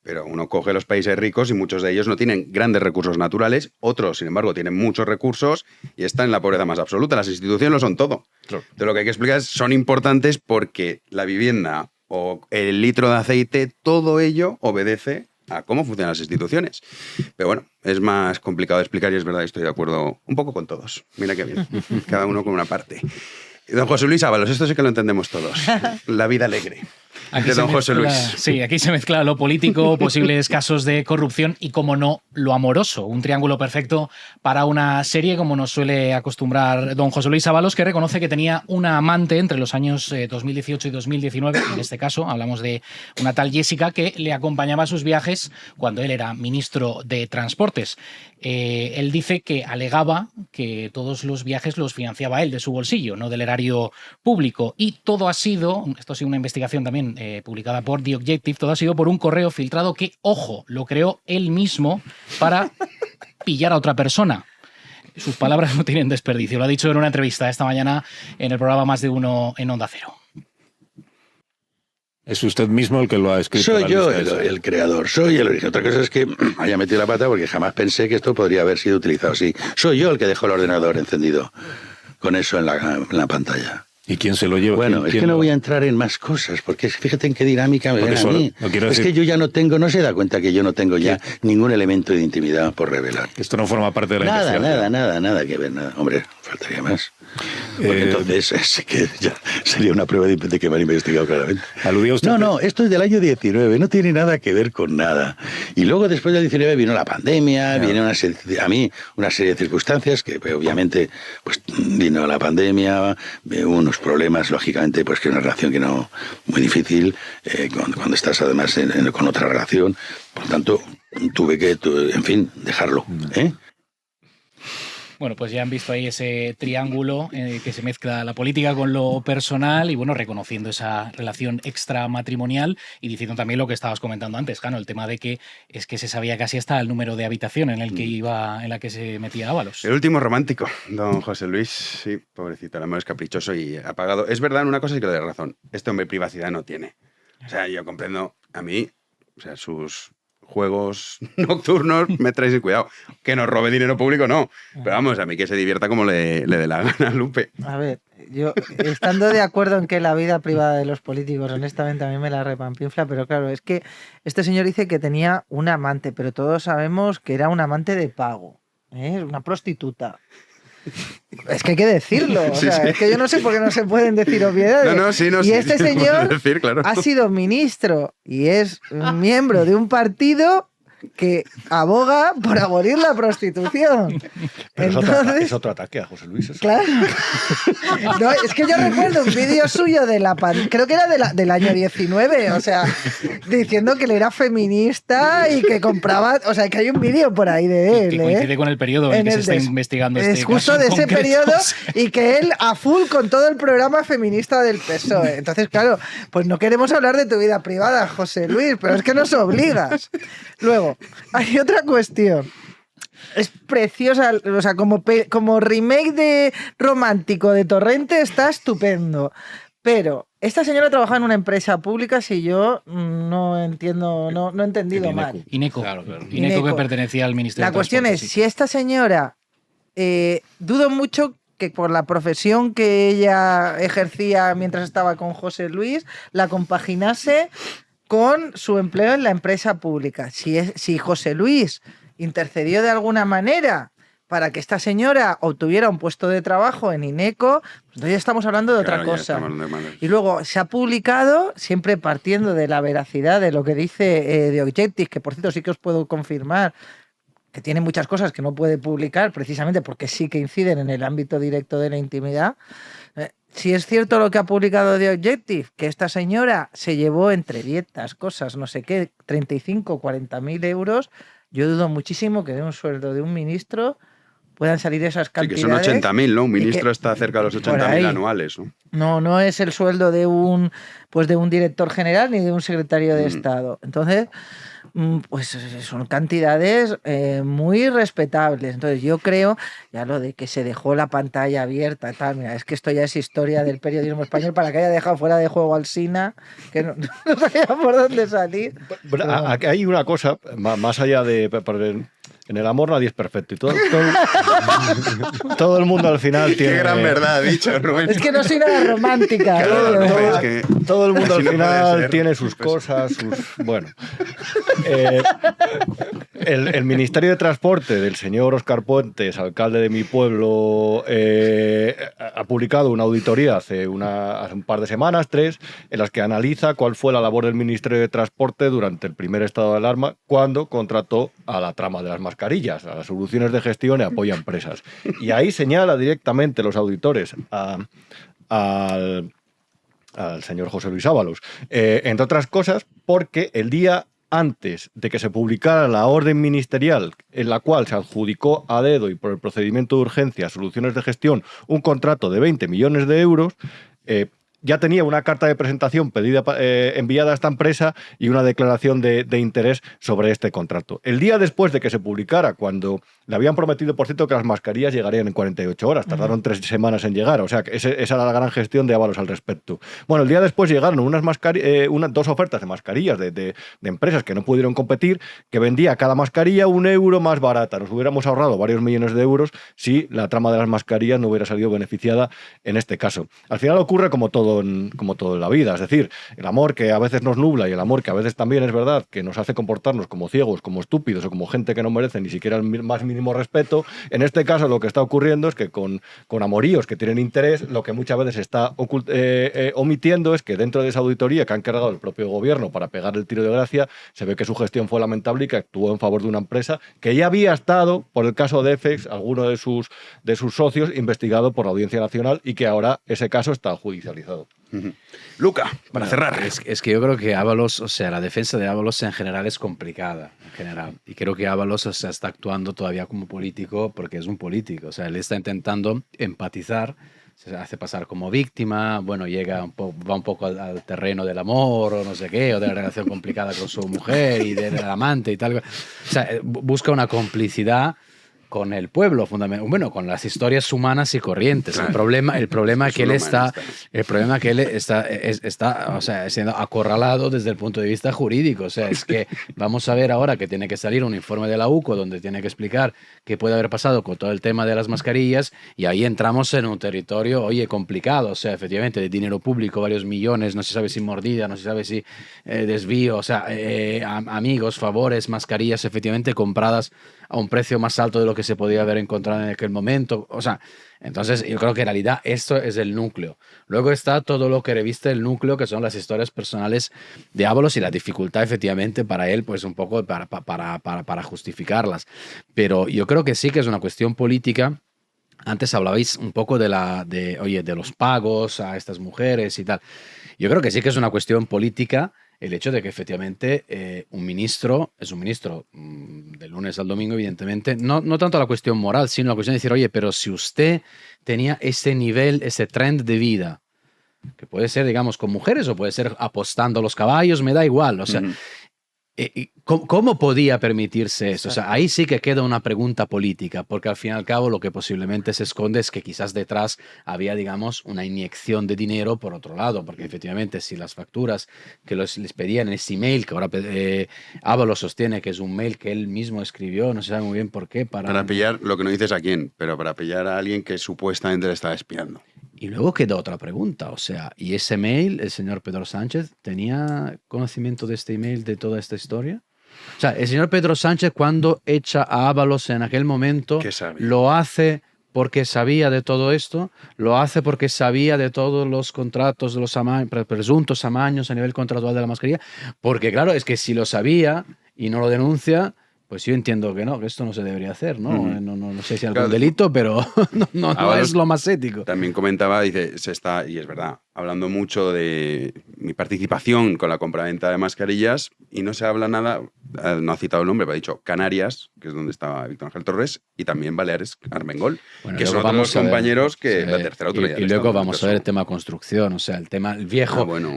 pero uno coge los países ricos y muchos de ellos no tienen grandes recursos naturales, otros, sin embargo, tienen muchos recursos y están en la pobreza más absoluta. Las instituciones lo son todo. Claro. Entonces lo que hay que explicar es son importantes porque la vivienda o el litro de aceite, todo ello obedece a cómo funcionan las instituciones. Pero bueno, es más complicado de explicar y es verdad, estoy de acuerdo un poco con todos. Mira qué bien, cada uno con una parte. Don José Luis Ábalos, esto sí que lo entendemos todos. La vida alegre. Aquí de don José Luis. Sí, aquí se mezcla lo político, posibles casos de corrupción y, como no, lo amoroso. Un triángulo perfecto para una serie, como nos suele acostumbrar don José Luis Ábalos, que reconoce que tenía una amante entre los años 2018 y 2019. En este caso hablamos de una tal Jessica que le acompañaba a sus viajes cuando él era ministro de Transportes. Él dice que alegaba que todos los viajes los financiaba él de su bolsillo, no del erario público. Y todo ha sido, esto ha sido una investigación también publicada por The Objective, todo ha sido por un correo filtrado que, ojo, lo creó él mismo para pillar a otra persona. Sus palabras no tienen desperdicio. Lo ha dicho en una entrevista esta mañana en el programa Más de Uno en Onda Cero. ¿Es usted mismo el que lo ha escrito? Soy yo el creador, soy el origen. Otra cosa es que haya metido la pata porque jamás pensé que esto podría haber sido utilizado así. Soy yo el que dejó el ordenador encendido con eso en la pantalla. ¿Y quién se lo lleva? Bueno, es que no voy a entrar en más cosas, porque fíjate en qué dinámica me ven a mí. Es que yo ya no tengo, no se da cuenta que yo no tengo ya ningún elemento de intimidad por revelar. Esto no forma parte de la investigación. Nada que ver, nada. Hombre, faltaría más. Porque entonces sí que ya sería una prueba de que me han investigado claramente. ¿Aludía usted? No, esto es del año 19, no tiene nada que ver con nada. Y luego después del 19 vino la pandemia, viene una serie de circunstancias que obviamente pues vino la pandemia, hubo unos problemas, lógicamente, pues que una relación que no muy difícil, cuando estás además con otra relación, por tanto tuve que, en fin, dejarlo. Bueno, pues ya han visto ahí ese triángulo que se mezcla la política con lo personal y, bueno, reconociendo esa relación extramatrimonial y diciendo también lo que estabas comentando antes, Jano, el tema de que es que se sabía casi hasta el número de habitación en la que se metía Ábalos. El último romántico, don José Luis, sí, pobrecito, el amor es caprichoso y apagado. Es verdad, una cosa sí que le doy razón, este hombre privacidad no tiene. O sea, yo comprendo, a mí, o sea, sus juegos nocturnos me trae sin cuidado. Que nos robe dinero público, no. Pero vamos, a mí que se divierta como le dé la gana, Lupe. A ver, yo estando de acuerdo en que la vida privada de los políticos, honestamente, a mí me la repampinfla, pero claro, es que este señor dice que tenía un amante, pero todos sabemos que era un amante de pago, una prostituta. Es que hay que decirlo, o sea, es que yo no sé por qué no se pueden decir obviedades. Y este señor decir, claro, ha sido ministro y es miembro de un partido que aboga por abolir la prostitución. Pero entonces, es otro ataque a José Luis. Eso. Claro. No, es que yo recuerdo un vídeo suyo de creo que era del año 19, o sea, diciendo que él era feminista y que compraba, o sea, que hay un vídeo por ahí de él. Que coincide con el periodo en el que se está investigando este caso. Es justo de ese periodo y que él a full con todo el programa feminista del PSOE. Entonces, claro, pues no queremos hablar de tu vida privada, José Luis, pero es que nos obligas. Luego, hay otra cuestión. Es preciosa, o sea, como remake de romántico de Torrente está estupendo. Pero esta señora trabaja en una empresa pública, si yo no entiendo, no he entendido mal. Ineco, claro. Ineco que pertenecía al Ministerio de Transportes. La cuestión es, si esta señora, dudo mucho que por la profesión que ella ejercía mientras estaba con José Luis, la compaginase con su empleo en la empresa pública. Si José Luis intercedió de alguna manera para que esta señora obtuviera un puesto de trabajo en Ineco, pues entonces ya estamos hablando de otra cosa. Y luego se ha publicado, siempre partiendo de la veracidad de lo que dice The Objective, que por cierto sí que os puedo confirmar que tiene muchas cosas que no puede publicar precisamente porque sí que inciden en el ámbito directo de la intimidad. Si es cierto lo que ha publicado The Objective, que esta señora se llevó entre dietas, cosas, no sé qué, 35 o 40.000 euros, yo dudo muchísimo que de un sueldo de un ministro puedan salir esas cantidades. Sí, que son 80.000, ¿no? Un ministro está cerca de los 80.000 anuales, ¿no? No es el sueldo de un director general ni de un secretario de Estado. Entonces, pues son cantidades muy respetables. Entonces yo creo, ya lo de que se dejó la pantalla abierta y tal, mira, es que esto ya es historia del periodismo español para que haya dejado fuera de juego al Sina, que no sabía por dónde salir. Pero hay una cosa, más allá de... En el amor nadie es perfecto y todo el mundo al final tiene... Qué gran verdad ha dicho, Rubén. Es que no soy nada romántica. Claro, es que todo el mundo al final tiene sus cosas, Bueno. El Ministerio de Transporte del señor Óscar Puentes, alcalde de mi pueblo, ha publicado una auditoría hace un par de semanas, 3, en las que analiza cuál fue la labor del Ministerio de Transporte durante el primer estado de alarma cuando contrató a la trama de las mascarillas, a las soluciones de gestión y apoyo a empresas. Y ahí señala directamente los auditores al señor José Luis Ábalos, entre otras cosas porque el día antes de que se publicara la orden ministerial en la cual se adjudicó a dedo y por el procedimiento de urgencia soluciones de gestión un contrato de 20 millones de euros, ya tenía una carta de presentación enviada a esta empresa y una declaración de interés sobre este contrato. El día después de que se publicara, cuando le habían prometido, por cierto, que las mascarillas llegarían en 48 horas, tardaron 3 semanas en llegar, o sea, que esa era la gran gestión de Ábalos al respecto. Bueno, el día después llegaron dos ofertas de mascarillas de empresas que no pudieron competir, que vendía cada mascarilla €1 más barata. Nos hubiéramos ahorrado varios millones de euros si la trama de las mascarillas no hubiera salido beneficiada en este caso. Al final ocurre como todo todo en la vida. Es decir, el amor que a veces nos nubla y el amor que a veces también es verdad que nos hace comportarnos como ciegos, como estúpidos o como gente que no merece ni siquiera el más mínimo respeto. En este caso lo que está ocurriendo es que con amoríos que tienen interés, lo que muchas veces se está omitiendo es que dentro de esa auditoría que ha encargado el propio gobierno para pegar el tiro de gracia, se ve que su gestión fue lamentable y que actuó en favor de una empresa que ya había estado, por el caso de FX, alguno de sus socios, investigado por la Audiencia Nacional y que ahora ese caso está judicializado. Luca, para cerrar. Es que yo creo que Ábalos, o sea, la defensa de Ábalos en general es complicada, en general. Y creo que Ábalos, o sea, está actuando todavía como político porque es un político. O sea, él está intentando empatizar, se hace pasar como víctima, bueno, va un poco al terreno del amor o no sé qué, o de la relación complicada con su mujer y del amante y tal. O sea, busca una complicidad con el pueblo, fundamentalmente, bueno, con las historias humanas y corrientes. Claro. El problema que él está o sea, siendo acorralado desde el punto de vista jurídico. O sea, es que vamos a ver ahora que tiene que salir un informe de la UCO donde tiene que explicar qué puede haber pasado con todo el tema de las mascarillas y ahí entramos en un territorio, oye, complicado. O sea, efectivamente, de dinero público, varios millones, no se sabe si mordida, no se sabe si desvío, o sea, amigos, favores, mascarillas efectivamente compradas a un precio más alto de lo que se podía haber encontrado en aquel momento. O sea, entonces yo creo que en realidad esto es el núcleo. Luego está todo lo que reviste el núcleo, que son las historias personales de Ábalos y la dificultad efectivamente para él, pues un poco para justificarlas. Pero yo creo que sí que es una cuestión política. Antes hablabais un poco de los pagos a estas mujeres y tal. Yo creo que sí que es una cuestión política el hecho de que efectivamente un ministro es un ministro del lunes al domingo, evidentemente, no tanto la cuestión moral, sino la cuestión de decir, oye, pero si usted tenía ese nivel, ese trend de vida, que puede ser, digamos, con mujeres o puede ser apostando a los caballos, me da igual, o sea, ¿cómo podía permitirse eso? O sea, ahí sí que queda una pregunta política, porque al fin y al cabo lo que posiblemente se esconde es que quizás detrás había, digamos, una inyección de dinero por otro lado, porque efectivamente si las facturas que les pedían en ese email, que ahora Ábalos sostiene que es un mail que él mismo escribió, no se sabe muy bien por qué. Para pillar, lo que no dices a quién, pero para pillar a alguien que supuestamente le estaba espiando. Y luego queda otra pregunta, o sea, ¿y ese mail, el señor Pedro Sánchez, tenía conocimiento de este email, de toda esta historia? O sea, el señor Pedro Sánchez cuando echa a Ábalos en aquel momento, lo hace porque sabía de todo esto, lo hace porque sabía de todos los contratos, de los presuntos amaños a nivel contractual de la mascarilla, porque claro, es que si lo sabía y no lo denuncia, pues yo entiendo que no, que esto no se debería hacer, ¿no? No sé si algún delito, pero no es lo más ético. También comentaba, dice, se está, y es verdad, hablando mucho de mi participación con la compraventa de mascarillas y no se habla nada, no ha citado el nombre, pero ha dicho Canarias, que es donde estaba Víctor Ángel Torres, y también Baleares Armengol, bueno, que son otros compañeros que la tercera autoridad. Y luego vamos a ver el tema construcción, o sea,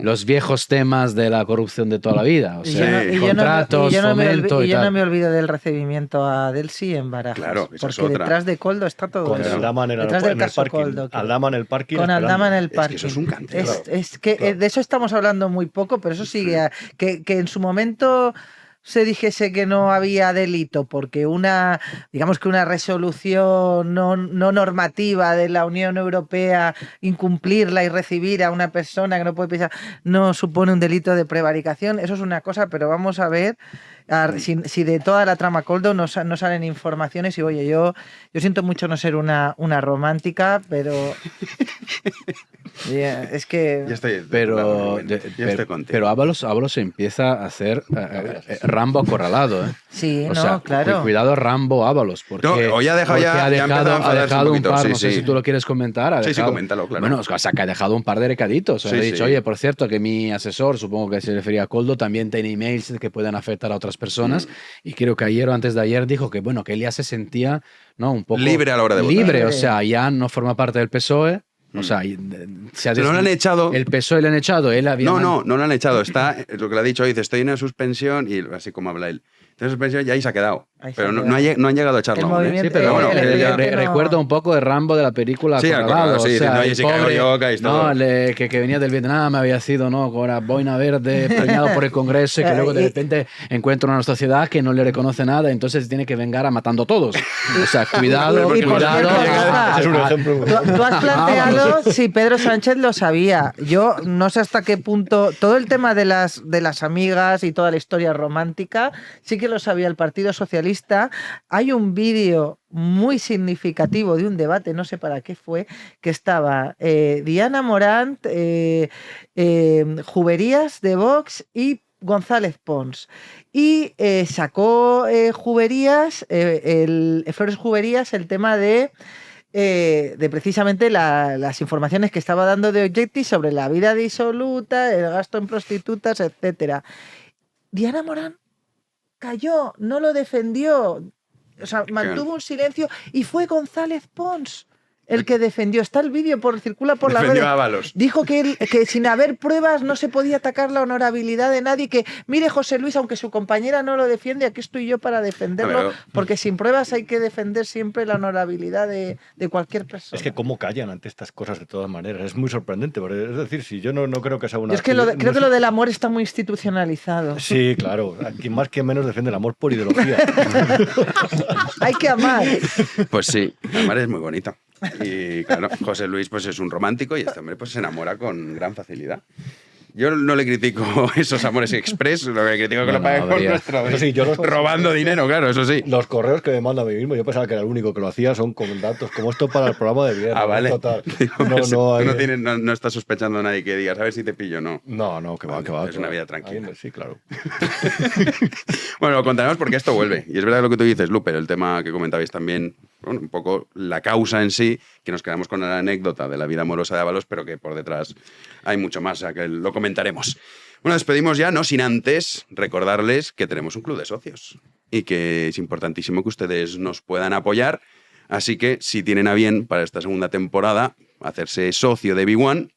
los viejos temas de la corrupción de toda la vida, o sea, contratos, fomento y tal. Yo no me olvido del recibimiento a Delsi en Barajas, claro, porque detrás de Koldo está todo con eso. Aldama en Aldama en el parking. Con Aldama en el parking. Es que eso es un cantero. Es que de eso estamos hablando muy poco, pero eso sigue. Que en su momento se dijese que no había delito porque digamos que una resolución no normativa de la Unión Europea, incumplirla y recibir a una persona que no puede pensar, no supone un delito de prevaricación. Eso es una cosa, pero vamos a ver si de toda la trama Koldo no salen informaciones. Y oye, yo siento mucho no ser una romántica, pero es que pero Ábalos empieza a hacer Rambo acorralado, ¿eh? Sí, o sea, claro. Cuidado Rambo Ábalos, porque hoy ha dejado un par, no sé si tú lo quieres comentar. Sí, coméntalo, claro. Bueno, o sea, que ha dejado un par de recaditos. Ha dicho, oye, por cierto, que mi asesor, supongo que se refería a Koldo, también tiene emails que pueden afectar a otras personas, y creo que ayer o antes de ayer dijo que, bueno, que él ya se sentía, ¿no?, un poco libre a la hora de votar. Libre, o sea, ya no forma parte del PSOE. O sea, no lo han echado. El PSOE le han echado. Él había no lo han echado. Está, lo que le ha dicho, dice, estoy en una suspensión, y así como habla él. Entonces, suspensión, y ahí se ha quedado. Pero no han llegado a echarlo aún, ¿eh? Sí, pero bueno, recuerdo un poco de Rambo de la película. Sí, Acorralado, sí, o sea, el pobre, que venía del Vietnam, había sido, ¿no?, con la boina verde, premiado por el Congreso, y que luego de repente encuentra una sociedad que no le reconoce nada, entonces tiene que vengar a matando a todos. O sea, cuidado. Es un ejemplo. Tú has planteado... Sí, Pedro Sánchez lo sabía. Yo no sé hasta qué punto. Todo el tema de las amigas y toda la historia romántica, sí que lo sabía el Partido Socialista. Hay un vídeo muy significativo de un debate, no sé para qué fue, que estaba Diana Morant, Juberías de Vox y González Pons. Y sacó Flores Juberías el tema de precisamente las informaciones que estaba dando de Objective sobre la vida disoluta, el gasto en prostitutas, etcétera. Diana Morán cayó, no lo defendió, o sea, mantuvo un silencio, y fue González Pons el que defendió. Está el vídeo, circula por la red. Defendió a Ábalos. Dijo que sin haber pruebas no se podía atacar la honorabilidad de nadie, que mire José Luis, aunque su compañera no lo defiende, aquí estoy yo para defenderlo, porque sin pruebas hay que defender siempre la honorabilidad de cualquier persona. Es que cómo callan ante estas cosas de todas maneras, es muy sorprendente, porque, es decir, si yo no creo que sea una... Es que creo que lo del amor está muy institucionalizado. Sí, claro, quien más que menos defiende el amor por ideología. Hay que amar. Pues sí, amar es muy bonito. Y claro, José Luis pues es un romántico y este hombre pues se enamora con gran facilidad. Yo no le critico esos amores express, lo que critico es que lo pague con nuestro... Eso sí, yo robando dinero, claro, eso sí. Los correos que me manda a mí mismo, yo pensaba que era el único que lo hacía, son con datos como esto para el programa de viernes. Ah, vale. Total. No estás sospechando a nadie que digas, a ver si te pillo, ¿no? No, que va. Es una vida tranquila. Sí, claro. Bueno, lo contaremos porque esto vuelve. Y es verdad lo que tú dices, Lupe, el tema que comentabais también, bueno, un poco la causa en sí, que nos quedamos con la anécdota de la vida amorosa de Ábalos, pero que por detrás hay mucho más, o sea que lo comentaremos. Bueno, despedimos ya, no sin antes recordarles que tenemos un club de socios y que es importantísimo que ustedes nos puedan apoyar. Así que si tienen a bien para esta segunda temporada hacerse socio de B1,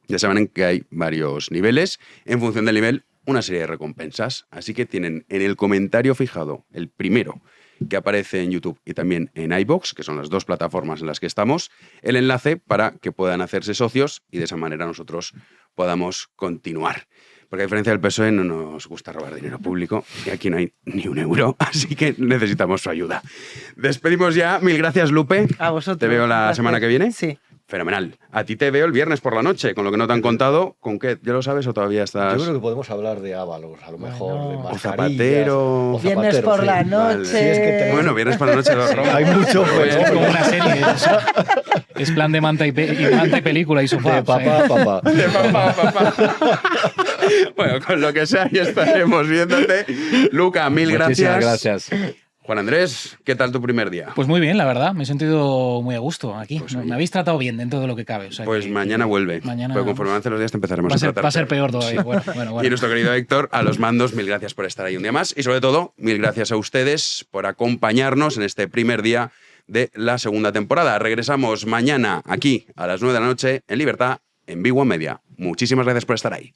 ya saben que hay varios niveles. En función del nivel, una serie de recompensas. Así que tienen en el comentario fijado, el primero que aparece en YouTube y también en iVoox, que son las dos plataformas en las que estamos, el enlace para que puedan hacerse socios y de esa manera nosotros podamos continuar. Porque a diferencia del PSOE no nos gusta robar dinero público y aquí no hay ni un euro, así que necesitamos su ayuda. Despedimos ya. Mil gracias, Lupe. A vosotros. Te veo la semana que viene. Sí. Fenomenal. A ti te veo el viernes por la noche, con lo que no te han contado. ¿Con qué? ¿Ya lo sabes o todavía estás...? Yo creo que podemos hablar de Ábalos, a lo mejor, de o Zapatero. O viernes por la noche. Vale. Sí, es que bueno, viernes por la noche los robos. Hay mucho juego. Es como una serie. Es plan de manta y película y sofá. De papá. De papá. Bueno, con lo que sea, ya estaremos viéndote. Luca, mil Muchísimas gracias. gracias. Juan Andrés, ¿qué tal tu primer día? Pues muy bien, la verdad. Me he sentido muy a gusto aquí. Pues me habéis tratado bien dentro de lo que cabe. O sea pues mañana vuelve. Mañana... Porque conforme avancen los días te empezaremos a tratar. Va a ser peor todavía. Bueno. Y nuestro querido Héctor, a los mandos, mil gracias por estar ahí un día más. Y sobre todo, mil gracias a ustedes por acompañarnos en este primer día de la segunda temporada. Regresamos mañana aquí a las 9 de la noche en Libertad, en B1 Media. Muchísimas gracias por estar ahí.